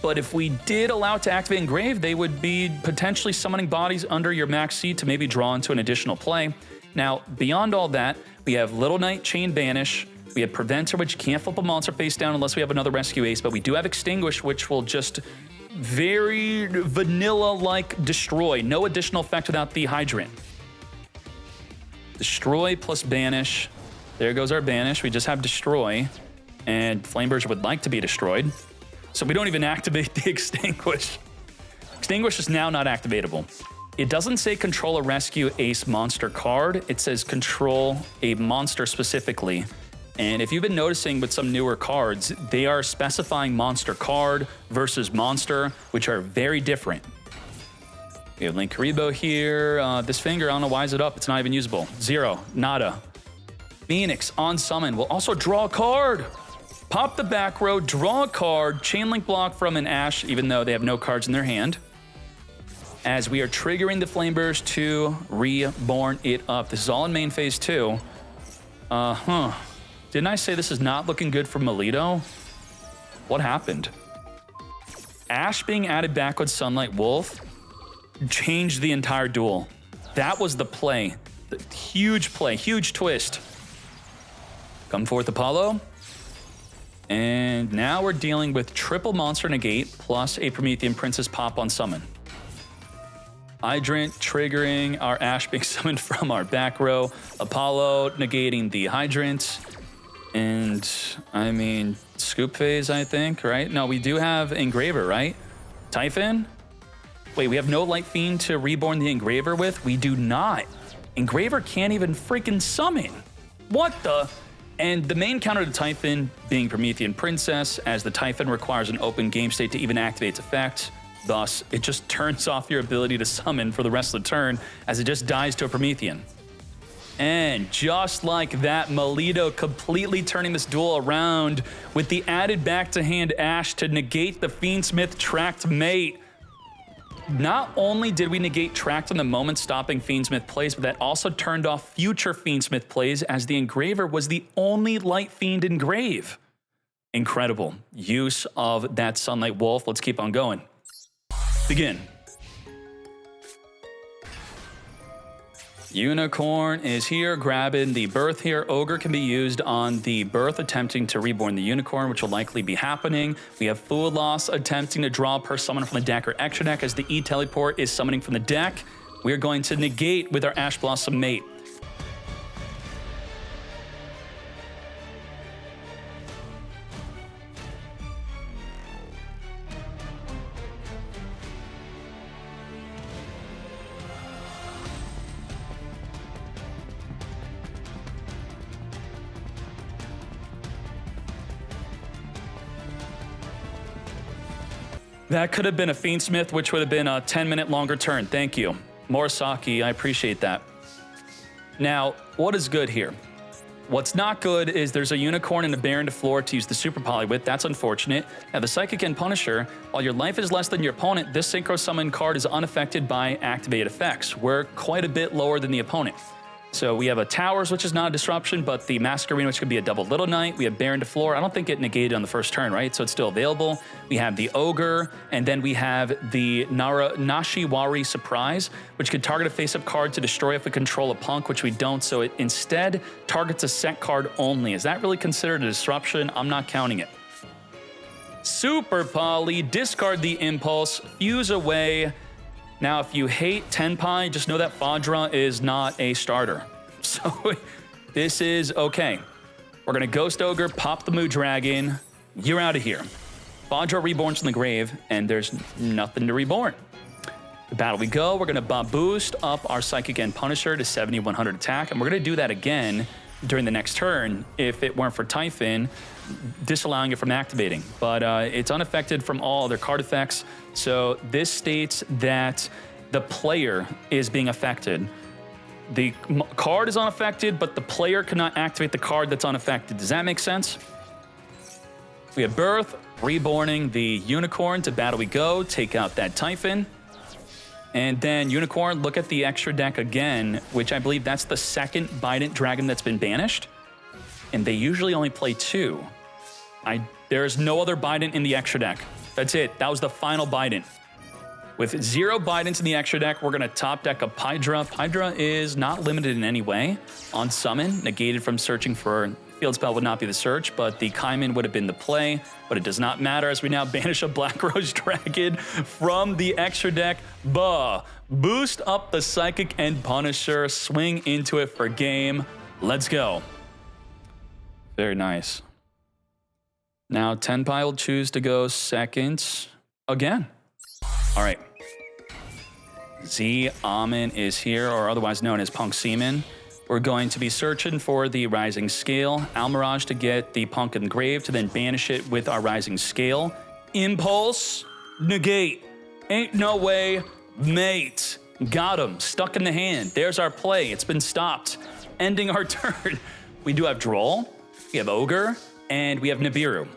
But if we did allow it to activate in grave, they would be potentially summoning bodies under your Max C to maybe draw into an additional play. Now, beyond all that, we have Little Knight, Chain Banish. We have Preventer, which can't flip a monster face down unless we have another Rescue Ace, but we do have Extinguish, which will just very vanilla-like destroy. No additional effect without the Hydrant. Destroy plus Banish. There goes our Banish. We just have Destroy, and Flameburge would like to be destroyed. So we don't even activate the Extinguish. Extinguish is now not activatable. It doesn't say control a Rescue Ace monster card. It says control a monster specifically. And if you've been noticing with some newer cards, they are specifying monster card versus monster, which are very different. We have Link Karibo here. This finger, I don't know why is it up. It's not even usable. 0, nada. Phoenix on summon will also draw a card. Pop the back row, draw a card, chain link block from an Ash, even though they have no cards in their hand. As we are triggering the Flameburst to reborn it up. This is all in main phase 2. Didn't I say this is not looking good for Melito? What happened? Ash being added back with Sunlight Wolf changed the entire duel. That was the play. The huge play, huge twist. Come forth, Apollo. And now we're dealing with triple monster negate plus a Promethean Princess pop on summon. Hydrant triggering our Ash being summoned from our back row. Apollo negating the Hydrant. And, I mean, scoop phase, I think, right? No, we do have Engraver, right? Typhon? Wait, we have no Light Fiend to reborn the Engraver with? We do not. Engraver can't even freaking summon. What the? And the main counter to Typhon being Promethean Princess, as the Typhon requires an open game state to even activate its effect. Thus, it just turns off your ability to summon for the rest of the turn, as it just dies to a Promethean. And just like that, Melito completely turning this duel around with the added back-to-hand Ash to negate the Fiendsmith Tract mate. Not only did we negate Tract in the moment stopping Fiendsmith plays, but that also turned off future Fiendsmith plays, as the Engraver was the only Light Fiend engrave. Incredible use of that Sunlight Wolf. Let's keep on going. Begin. Unicorn is here, grabbing the Birth here. Ogre can be used on the Birth, attempting to reborn the Unicorn, which will likely be happening. We have Food Loss attempting to draw per summon from the deck or extra deck, as the E-Teleport is summoning from the deck. We are going to negate with our Ash Blossom mate. That could have been a Fiendsmith, which would have been a 10-minute longer turn. Thank you. Morisaki, I appreciate that. Now, what is good here? What's not good is there's a Unicorn and a Baron to floor to use the Super Poly with. That's unfortunate. Now, the Psychic and Punisher, while your life is less than your opponent, this Synchro Summon card is unaffected by activated effects. We're quite a bit lower than the opponent. So we have a Towers, which is not a disruption, but the Masquerade, which could be a double Little Knight. We have Baron to floor. I don't think it negated on the first turn, right? So it's still available. We have the Ogre, and then we have the Nashiwari Surprise, which could target a face-up card to destroy if we control a punk, which we don't. So it instead targets a set card only. Is that really considered a disruption? I'm not counting it. Super Poly, discard the Impulse, fuse away. Now, if you hate Tenpai, just know that Fadra is not a starter. So this is okay. We're going to Ghost Ogre, pop the Moo Dragon. You're out of here. Fadra reborns from the grave, and there's nothing to reborn. The battle we go. We're going to boost up our Psychic and Punisher to 7100 attack, and we're going to do that again during the next turn if it weren't for Typhon, disallowing it from activating. But it's unaffected from all other card effects. So this states that the player is being affected. The card is unaffected, but the player cannot activate the card that's unaffected. Does that make sense? We have Birth, reborning the Unicorn. To battle we go, take out that Typhon. And then Unicorn, look at the extra deck again, which I believe that's the second Bident Dragon that's been banished. And they usually only play 2. There's no other Bident in the extra deck. That's it. That was the final Bident. With 0 Bidents in the extra deck, we're going to top deck a Pydra. Pydra is not limited in any way on summon, negated from searching for field spell would not be the search, but the Kaiman would have been the play, but it does not matter as we now banish a Black Rose Dragon from the extra deck. Boost up the Psychic and Punisher, swing into it for game. Let's go. Very nice. Now Tenpai will choose to go second again. All right. Z Amin is here, or otherwise known as Punk Seaman. We're going to be searching for the Rising Scale. Almirage to get the Punk Engrave to then banish it with our Rising Scale. Impulse, negate. Ain't no way, mate. Got him, stuck in the hand. There's our play, it's been stopped. Ending our turn. We do have Droll, we have Ogre, and we have Nibiru.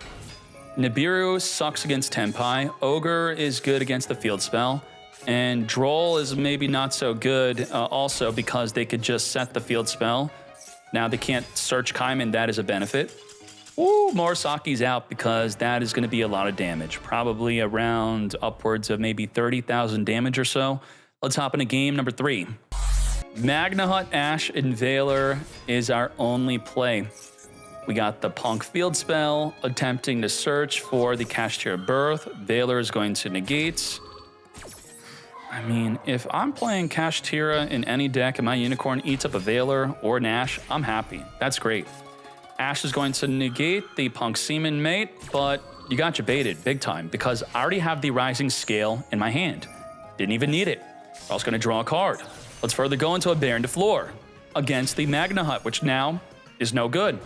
Nibiru sucks against Tenpai. Ogre is good against the field spell. And Droll is maybe not so good also because they could just set the field spell. Now they can't search Kaiman, that is a benefit. Ooh, Morisaki's out because that is going to be a lot of damage. Probably around upwards of maybe 30,000 damage or so. Let's hop into game number 3. Magna Hut, Ash, and Veiler is our only play. We got the Punk field spell, attempting to search for the Kashtira Birth. Veiler is going to negate. I mean, if I'm playing Kashtira in any deck and my Unicorn eats up a Veiler or an Ash, I'm happy. That's great. Ash is going to negate the Punk Seaman mate, but you got you baited big time because I already have the Rising Scale in my hand. Didn't even need it. I was going to draw a card. Let's further go into a Baron to floor against the Magna Hut, which now is no good.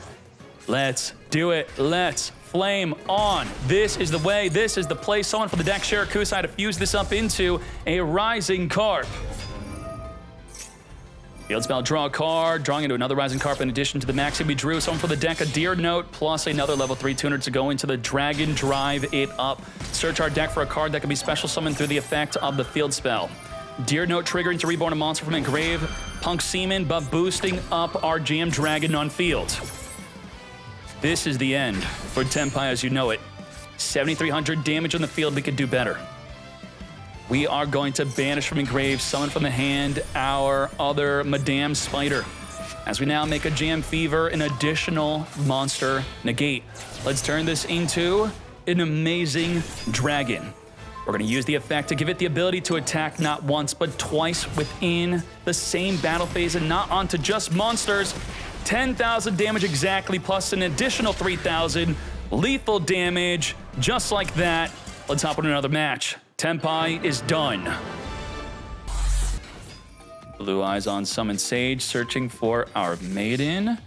Let's do it. Let's flame on. This is the way. This is the play. Someone from the deck, Shirakusai, to fuse this up into a Rising Carp. Field spell, draw a card, drawing into another Rising Carp in addition to the maxi we drew. Someone for the deck, a Deer Note, plus another level 3 tuner to go into the Dragon, drive it up. Search our deck for a card that can be special summoned through the effect of the field spell. Deer Note triggering to reborn a monster from engrave. Punk Seaman, but boosting up our Jam Dragon on field. This is the end for Tenpai as you know it. 7,300 damage on the field, we could do better. We are going to banish from engrave, summon from the hand our other Madame Spider. As we now make a Jam Fever, an additional monster negate. Let's turn this into an amazing dragon. We're going to use the effect to give it the ability to attack not once, but twice within the same battle phase and not onto just monsters. 10,000 damage exactly, plus an additional 3,000 lethal damage, just like that. Let's hop on another match. Tenpai is done. Blue Eyes on Summon Sage, searching for our Maiden.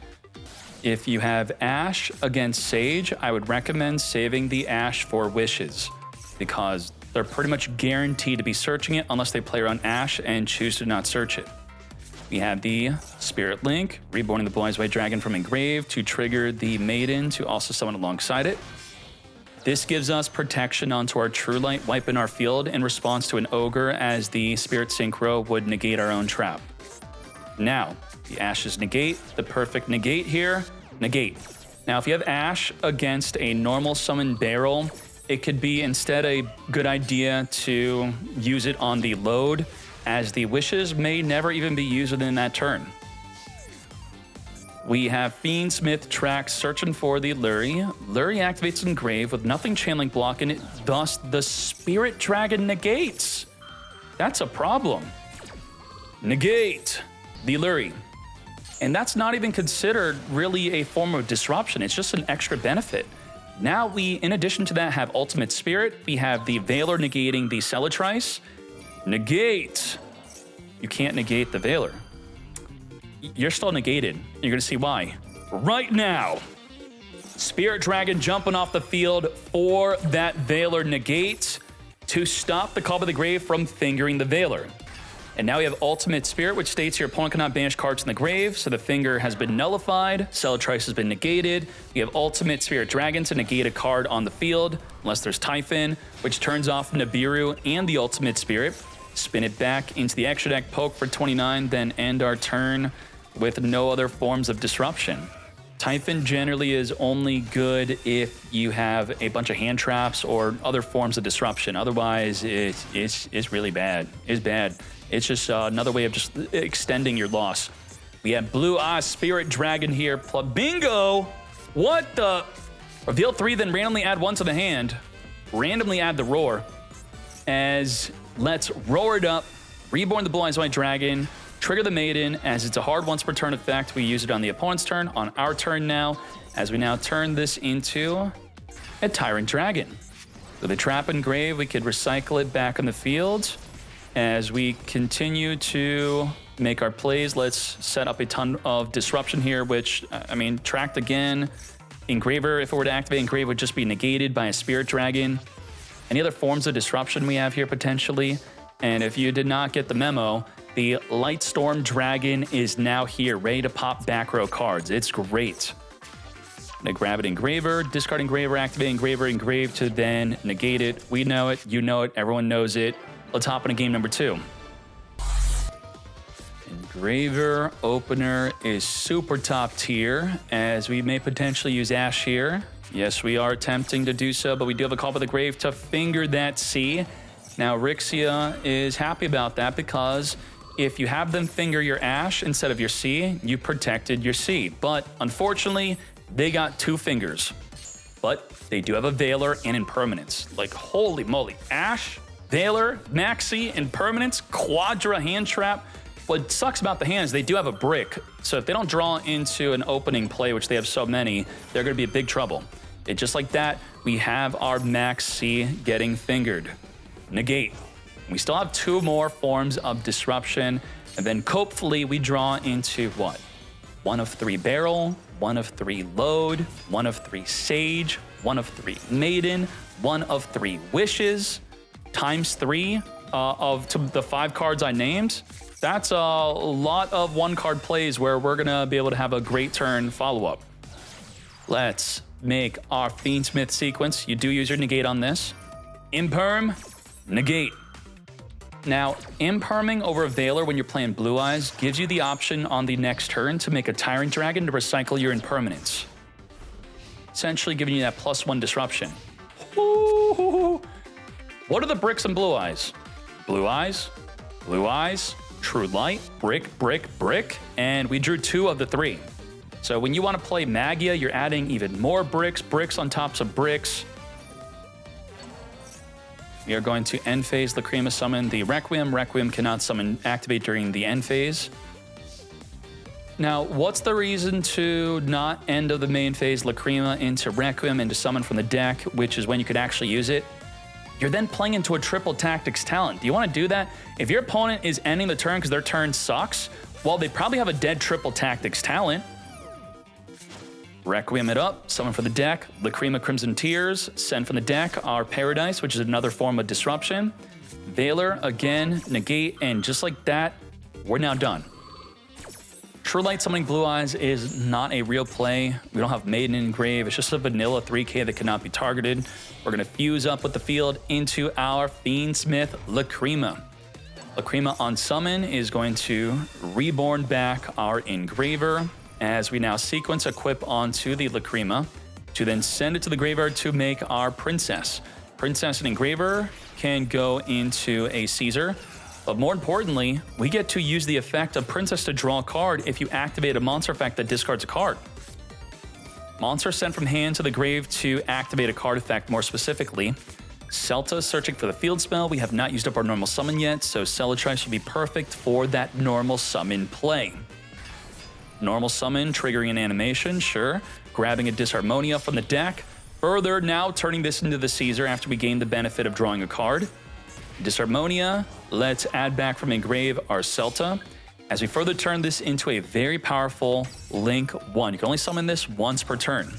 If you have Ash against Sage, I would recommend saving the Ash for Wishes, because They're pretty much guaranteed to be searching it unless they play around Ash and choose to not search it. We have the Spirit Link, reborning the Blue Eyes White Dragon from Engrave to trigger the Maiden to also summon alongside it. This gives us protection onto our True Light, wiping our field in response to an Ogre, as the Spirit Synchro would negate our own trap. Now, the Ash's negate, the perfect negate here, negate. Now, if you have Ash against a normal summon barrel, it could be instead a good idea to use it on the load, as the wishes may never even be used within that turn. We have Fiendsmith Track searching for the Lurie. Lurie activates Engrave with nothing channeling blocking it, thus the Spirit Dragon negates. That's a problem. Negate the Lurie. And that's not even considered really a form of disruption, it's just an extra benefit. Now we, in addition to that, have Ultimate Spirit. We have the Veiler negating the Celatrice. Negate. You can't negate the Veiler. You're still negated. You're going to see why right now. Spirit Dragon jumping off the field for that Veiler negate to stop the Call by the Grave from fingering the Veiler. And now we have Ultimate Spirit, which states your opponent cannot banish cards in the grave, so the finger has been nullified, Celatrice has been negated. We have Ultimate Spirit Dragon to negate a card on the field, unless there's Typhon, which turns off Nibiru and the Ultimate Spirit. Spin it back into the extra deck, poke for 29, then end our turn with no other forms of disruption. Typhon generally is only good if you have a bunch of hand traps or other forms of disruption. Otherwise, it's really bad. It's bad. It's just another way of just extending your loss. We have Blue Eyes Spirit Dragon here. Bingo! What the? Reveal 3, then randomly add 1 to the hand. Randomly add the Roar. As let's roar it up. Reborn the Blue Eyes White Dragon. Trigger the Maiden. As it's a hard once per turn effect, we use it on the opponent's turn. On our turn now, as we now turn this into a Tyrant Dragon. With a Trap Engrave, we could recycle it back on the field. As we continue to make our plays, let's set up a ton of disruption here, which, I mean, tracked again. Engraver, if it were to activate Engrave, would just be negated by a Spirit Dragon. Any other forms of disruption we have here potentially? And if you did not get the memo, the Lightstorm Dragon is now here, ready to pop back row cards. It's great. I'm gonna grab it, Engraver, discard Engraver, activate Engraver, Engrave to then negate it. We know it, you know it, everyone knows it. Let's hop into game number 2. Engraver opener is super top tier, as we may potentially use Ash here. Yes, we are attempting to do so, but we do have a Call by the Grave to finger that C. Now, Rixia is happy about that because if you have them finger your Ash instead of your C, you protected your C. But unfortunately, they got 2 fingers. But they do have a Veiler and Impermanence. Like, holy moly. Ash, Veiler, Maxi, Impermanence, Quadra hand trap. What sucks about the hand is they do have a brick. So if they don't draw into an opening play, which they have so many, they're going to be in big trouble. Just like that, we have our Maxi getting fingered. Negate. We still have 2 more forms of disruption. And then hopefully we draw into what? 1 of 3 barrel, 1 of 3 load, 1 of 3 sage, 1 of 3 maiden, 1 of 3 wishes, times 3 of the 5 cards I named. That's a lot of 1-card plays where we're gonna be able to have a great turn follow-up. Let's make our Fiendsmith sequence. You do use your negate on this. Imperm, negate. Now, imperming over a Veiler when you're playing Blue Eyes gives you the option on the next turn to make a Tyrant Dragon to recycle your impermanence. Essentially giving you that +1 disruption. Ooh. What are the bricks in Blue Eyes? Blue Eyes, Blue Eyes, True Light, Brick, Brick, Brick, and we drew 2 of the 3. So when you want to play Magia, you're adding even more bricks, bricks on tops of bricks. We are going to end phase Lacrima summon the Requiem. Requiem cannot activate during the end phase. Now, what's the reason to not end of the main phase Lacrima into Requiem and to summon from the deck, which is when you could actually use it? You're then playing into a triple tactics talent. Do you want to do that? If your opponent is ending the turn because their turn sucks, well, they probably have a dead triple tactics talent. Requiem it up, summon for the deck, Lacrima Crimson Tears, send from the deck our Paradise, which is another form of disruption. Veiler, again, negate, and just like that, we're now done. True Light summoning Blue Eyes is not a real play. We don't have Maiden Engrave. It's just a vanilla 3K that cannot be targeted. We're going to fuse up with the field into our Fiendsmith Lacrima. Lacrima on summon is going to reborn back our Engraver as we now sequence equip onto the Lacrima to then send it to the graveyard to make our Princess. Princess and Engraver can go into a Caesar. But more importantly, we get to use the effect of Princess to draw a card if you activate a monster effect that discards a card. Monster sent from hand to the grave to activate a card effect more specifically. Celta searching for the field spell. We have not used up our normal summon yet, so Celatrice should be perfect for that normal summon play. Normal summon triggering an animation, sure. Grabbing a Disharmonia from the deck. Further, now turning this into the Caesar after we gain the benefit of drawing a card. Disharmonia, let's add back from Engrave our Celta. As we further turn this into a very powerful Link 1. You can only summon this once per turn.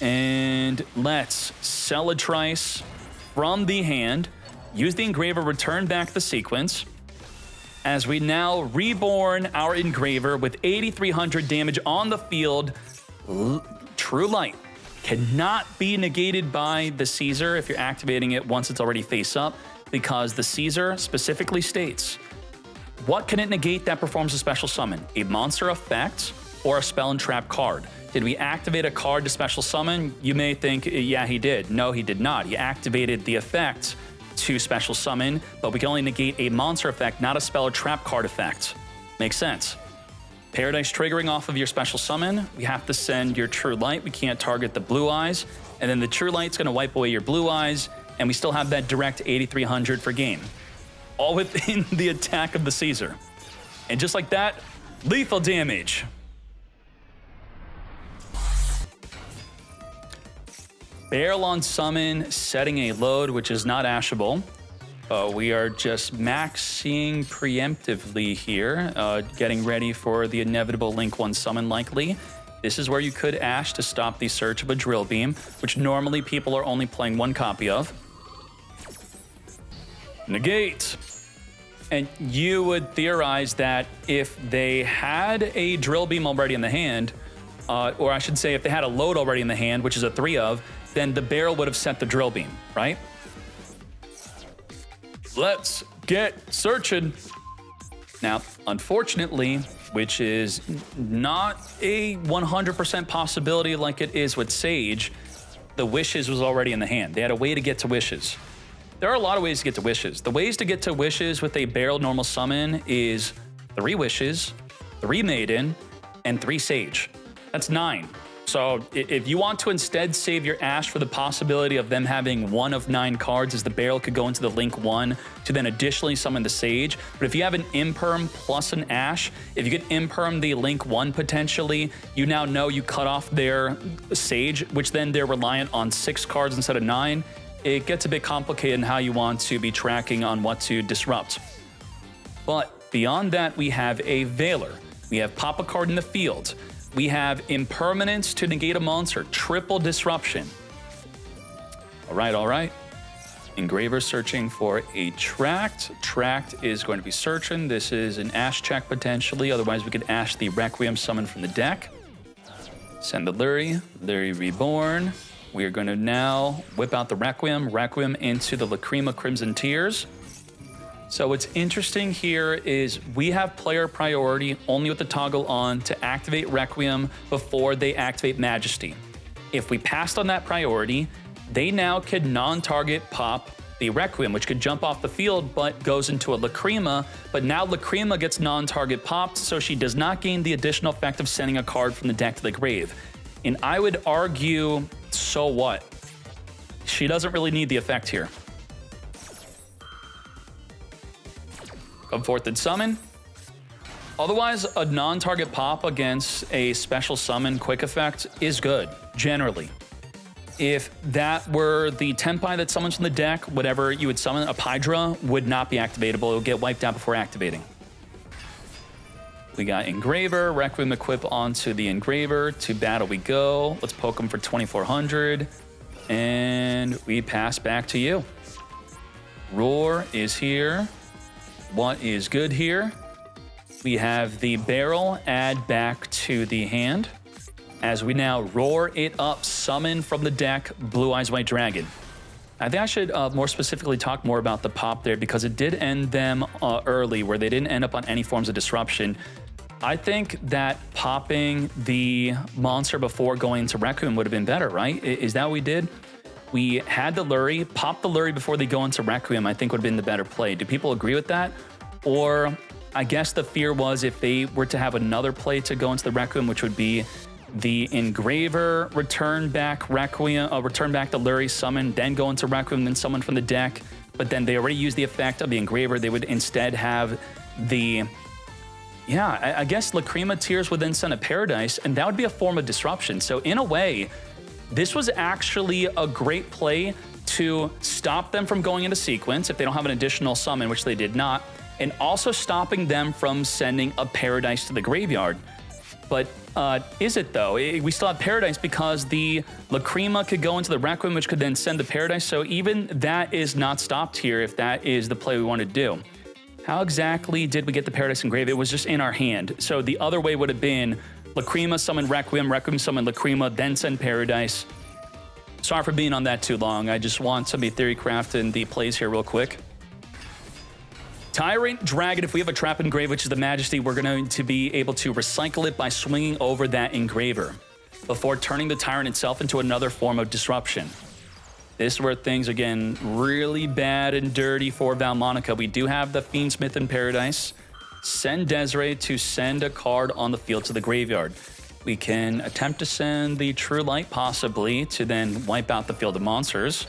And let's Celatrice from the hand, use the Engraver, return back the sequence. As we now reborn our Engraver with 8,300 damage on the field, True Light cannot be negated by the Caesar if you're activating it once it's already face up, because the Caesar specifically states, what can it negate that performs a special summon? A monster effect or a spell and trap card? Did we activate a card to special summon? You may think, yeah, he did. No, he did not. He activated the effect to special summon, but we can only negate a monster effect, not a spell or trap card effect. Makes sense. Paradise triggering off of your special summon, we have to send your True Light. We can't target the Blue Eyes. And then the True Light's gonna wipe away your Blue Eyes, and we still have that direct 8,300 for game. All within the attack of the Caesar. And just like that, lethal damage. Barrel on summon, setting a load, which is not ashable. We are just maxing preemptively here, getting ready for the inevitable Link 1 summon likely. This is where you could ash to stop the search of a Drill Beam, which normally people are only playing one copy of. Negate. And you would theorize that if they had a Drill Beam already in the hand, or I should say if they had a load already in the hand, which is a 3 of, then the barrel would have set the Drill Beam, right? Let's get searching. Now, unfortunately, which is not a 100% possibility like it is with Sage, the Wishes was already in the hand. They had a way to get to Wishes. There are a lot of ways to get to Wishes. The ways to get to Wishes with a barrel normal summon is 3 Wishes, 3 Maiden, and 3 Sage. That's 9. So if you want to instead save your Ash for the possibility of them having 1 of 9 cards, as the barrel could go into the Link 1 to then additionally summon the Sage. But if you have an Imperm plus an Ash, if you get Imperm the Link 1 potentially, you now know you cut off their Sage, which then they're reliant on 6 cards instead of 9. It gets a bit complicated in how you want to be tracking on what to disrupt. But beyond that, we have a Veiler. We have pop a card in the field. We have Impermanence to negate a monster, triple disruption. All right. Engraver searching for a Tract. Tract is going to be searching. This is an Ash check potentially. Otherwise, we could Ash the Requiem summon from the deck. Send the Lurie Reborn. We are going to now whip out the Requiem into the Lacrima Crimson Tears. So what's interesting here is we have player priority only with the toggle on to activate Requiem before they activate Majesty. If we passed on that priority, they now could non-target pop the Requiem, which could jump off the field but goes into a Lacrima, but now Lacrima gets non-target popped, so she does not gain the additional effect of sending a card from the deck to the grave. And I would argue, so what? She doesn't really need the effect here. Come forth and summon. Otherwise, a non-target pop against a special summon quick effect is good, generally. If that were the Tenpai that summons from the deck, whatever you would summon, a Pydra would not be activatable. It would get wiped out before activating. We got Engraver, Requiem equip onto the Engraver. To battle we go. Let's poke him for 2,400. And we pass back to you. Roar is here. What is good here? We have the barrel add back to the hand. As we now roar it up, summon from the deck Blue Eyes White Dragon. I think I should more specifically talk more about the pop there because it did end them early where they didn't end up on any forms of disruption. I think that popping the monster before going into Requiem would have been better, right? Is that what we did? We had the Lurry, pop the Lurry before they go into Requiem, I think would have been the better play. Do people agree with that? Or I guess the fear was if they were to have another play to go into the Requiem, which would be the Engraver, return back Requiem, return back the Lurry, summon, then go into Requiem, then summon from the deck. But then they already used the effect of the Engraver. They would instead have the, I guess Lacrima Tears would then send a Paradise, and that would be a form of disruption. So in a way, this was actually a great play to stop them from going into sequence if they don't have an additional summon, which they did not, and also stopping them from sending a Paradise to the graveyard. But is it though? We still have Paradise because the Lacrima could go into the Requiem, which could then send the Paradise. So even that is not stopped here if that is the play we want to do. How exactly did we get the Paradise Engrave? It was just in our hand. So the other way would have been Lacrima summon Requiem, Requiem summon Lacrima, then send Paradise. Sorry for being on that too long. I just want to be theory crafting the plays here real quick. Tyrant Dragon, if we have a Trap Engrave, which is the Majesty, we're going to be able to recycle it by swinging over that Engraver before turning the Tyrant itself into another form of disruption. This is where things are getting really bad and dirty for Vaalmoncia. We do have the Fiendsmith in Paradise. Send Desiree to send a card on the field to the graveyard. We can attempt to send the True Light, possibly, to then wipe out the field of monsters.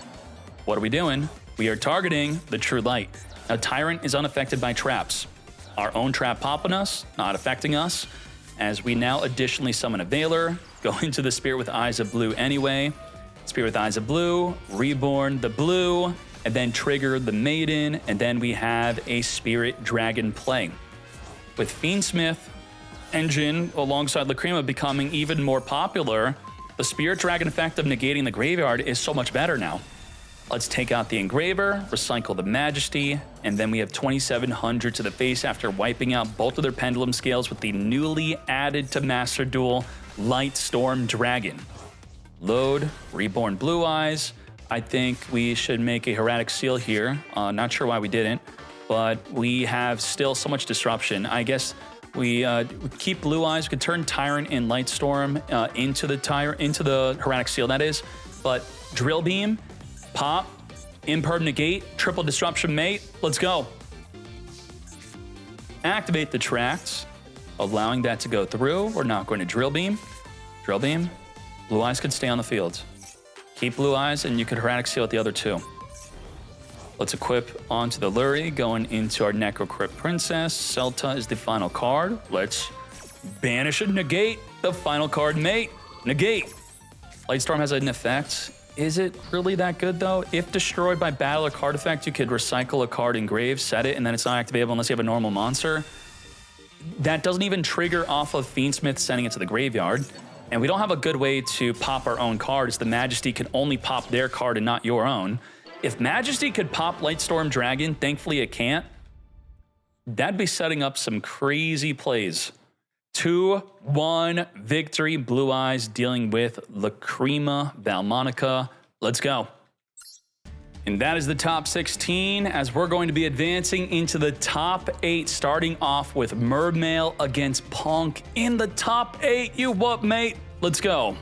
What are we doing? We are targeting the True Light. Now, Tyrant is unaffected by traps. Our own trap popping us, not affecting us, as we now additionally summon a Veiler, go into the Spirit with Eyes of Blue anyway. Spirit with Eyes of Blue, Reborn the Blue, and then trigger the Maiden, and then we have a Spirit Dragon play. With Fiendsmith engine alongside Lacrima becoming even more popular, the Spirit Dragon effect of negating the graveyard is so much better now. Let's take out the Engraver, recycle the Majesty, and then we have 2,700 to the face after wiping out both of their Pendulum Scales with the newly added to Master Duel Lightstorm Dragon. Load, Reborn Blue Eyes. I think we should make a Hieratic Seal here. Not sure why we didn't, but we have still so much disruption. I guess we keep Blue Eyes. We could turn Tyrant and Lightstorm into the Hieratic Seal, that is. But Drill Beam, pop, Imperv Negate, Triple Disruption Mate. Let's go. Activate the tracks, allowing that to go through. We're not going to Drill Beam. Drill Beam. Blue Eyes could stay on the field. Keep Blue Eyes, and you could Hieratic Seal at the other two. Let's equip onto the Lurry, going into our Necrocrypt Princess. Celta is the final card. Let's banish and negate the final card, mate. Negate. Lightstorm has an effect. Is it really that good, though? If destroyed by battle or card effect, you could recycle a card engrave, set it, and then it's not activatable unless you have a normal monster. That doesn't even trigger off of Fiendsmith sending it to the graveyard. And we don't have a good way to pop our own cards. The Majesty can only pop their card and not your own. If Majesty could pop Lightstorm Dragon, thankfully it can't, that'd be setting up some crazy plays. 2-1 victory, Blue Eyes dealing with Lacrima, Vaalmoncia. Let's go. And that is the top 16 as we're going to be advancing into the top 8, starting off with Mermail against Punk in the top 8. You what, mate? Let's go.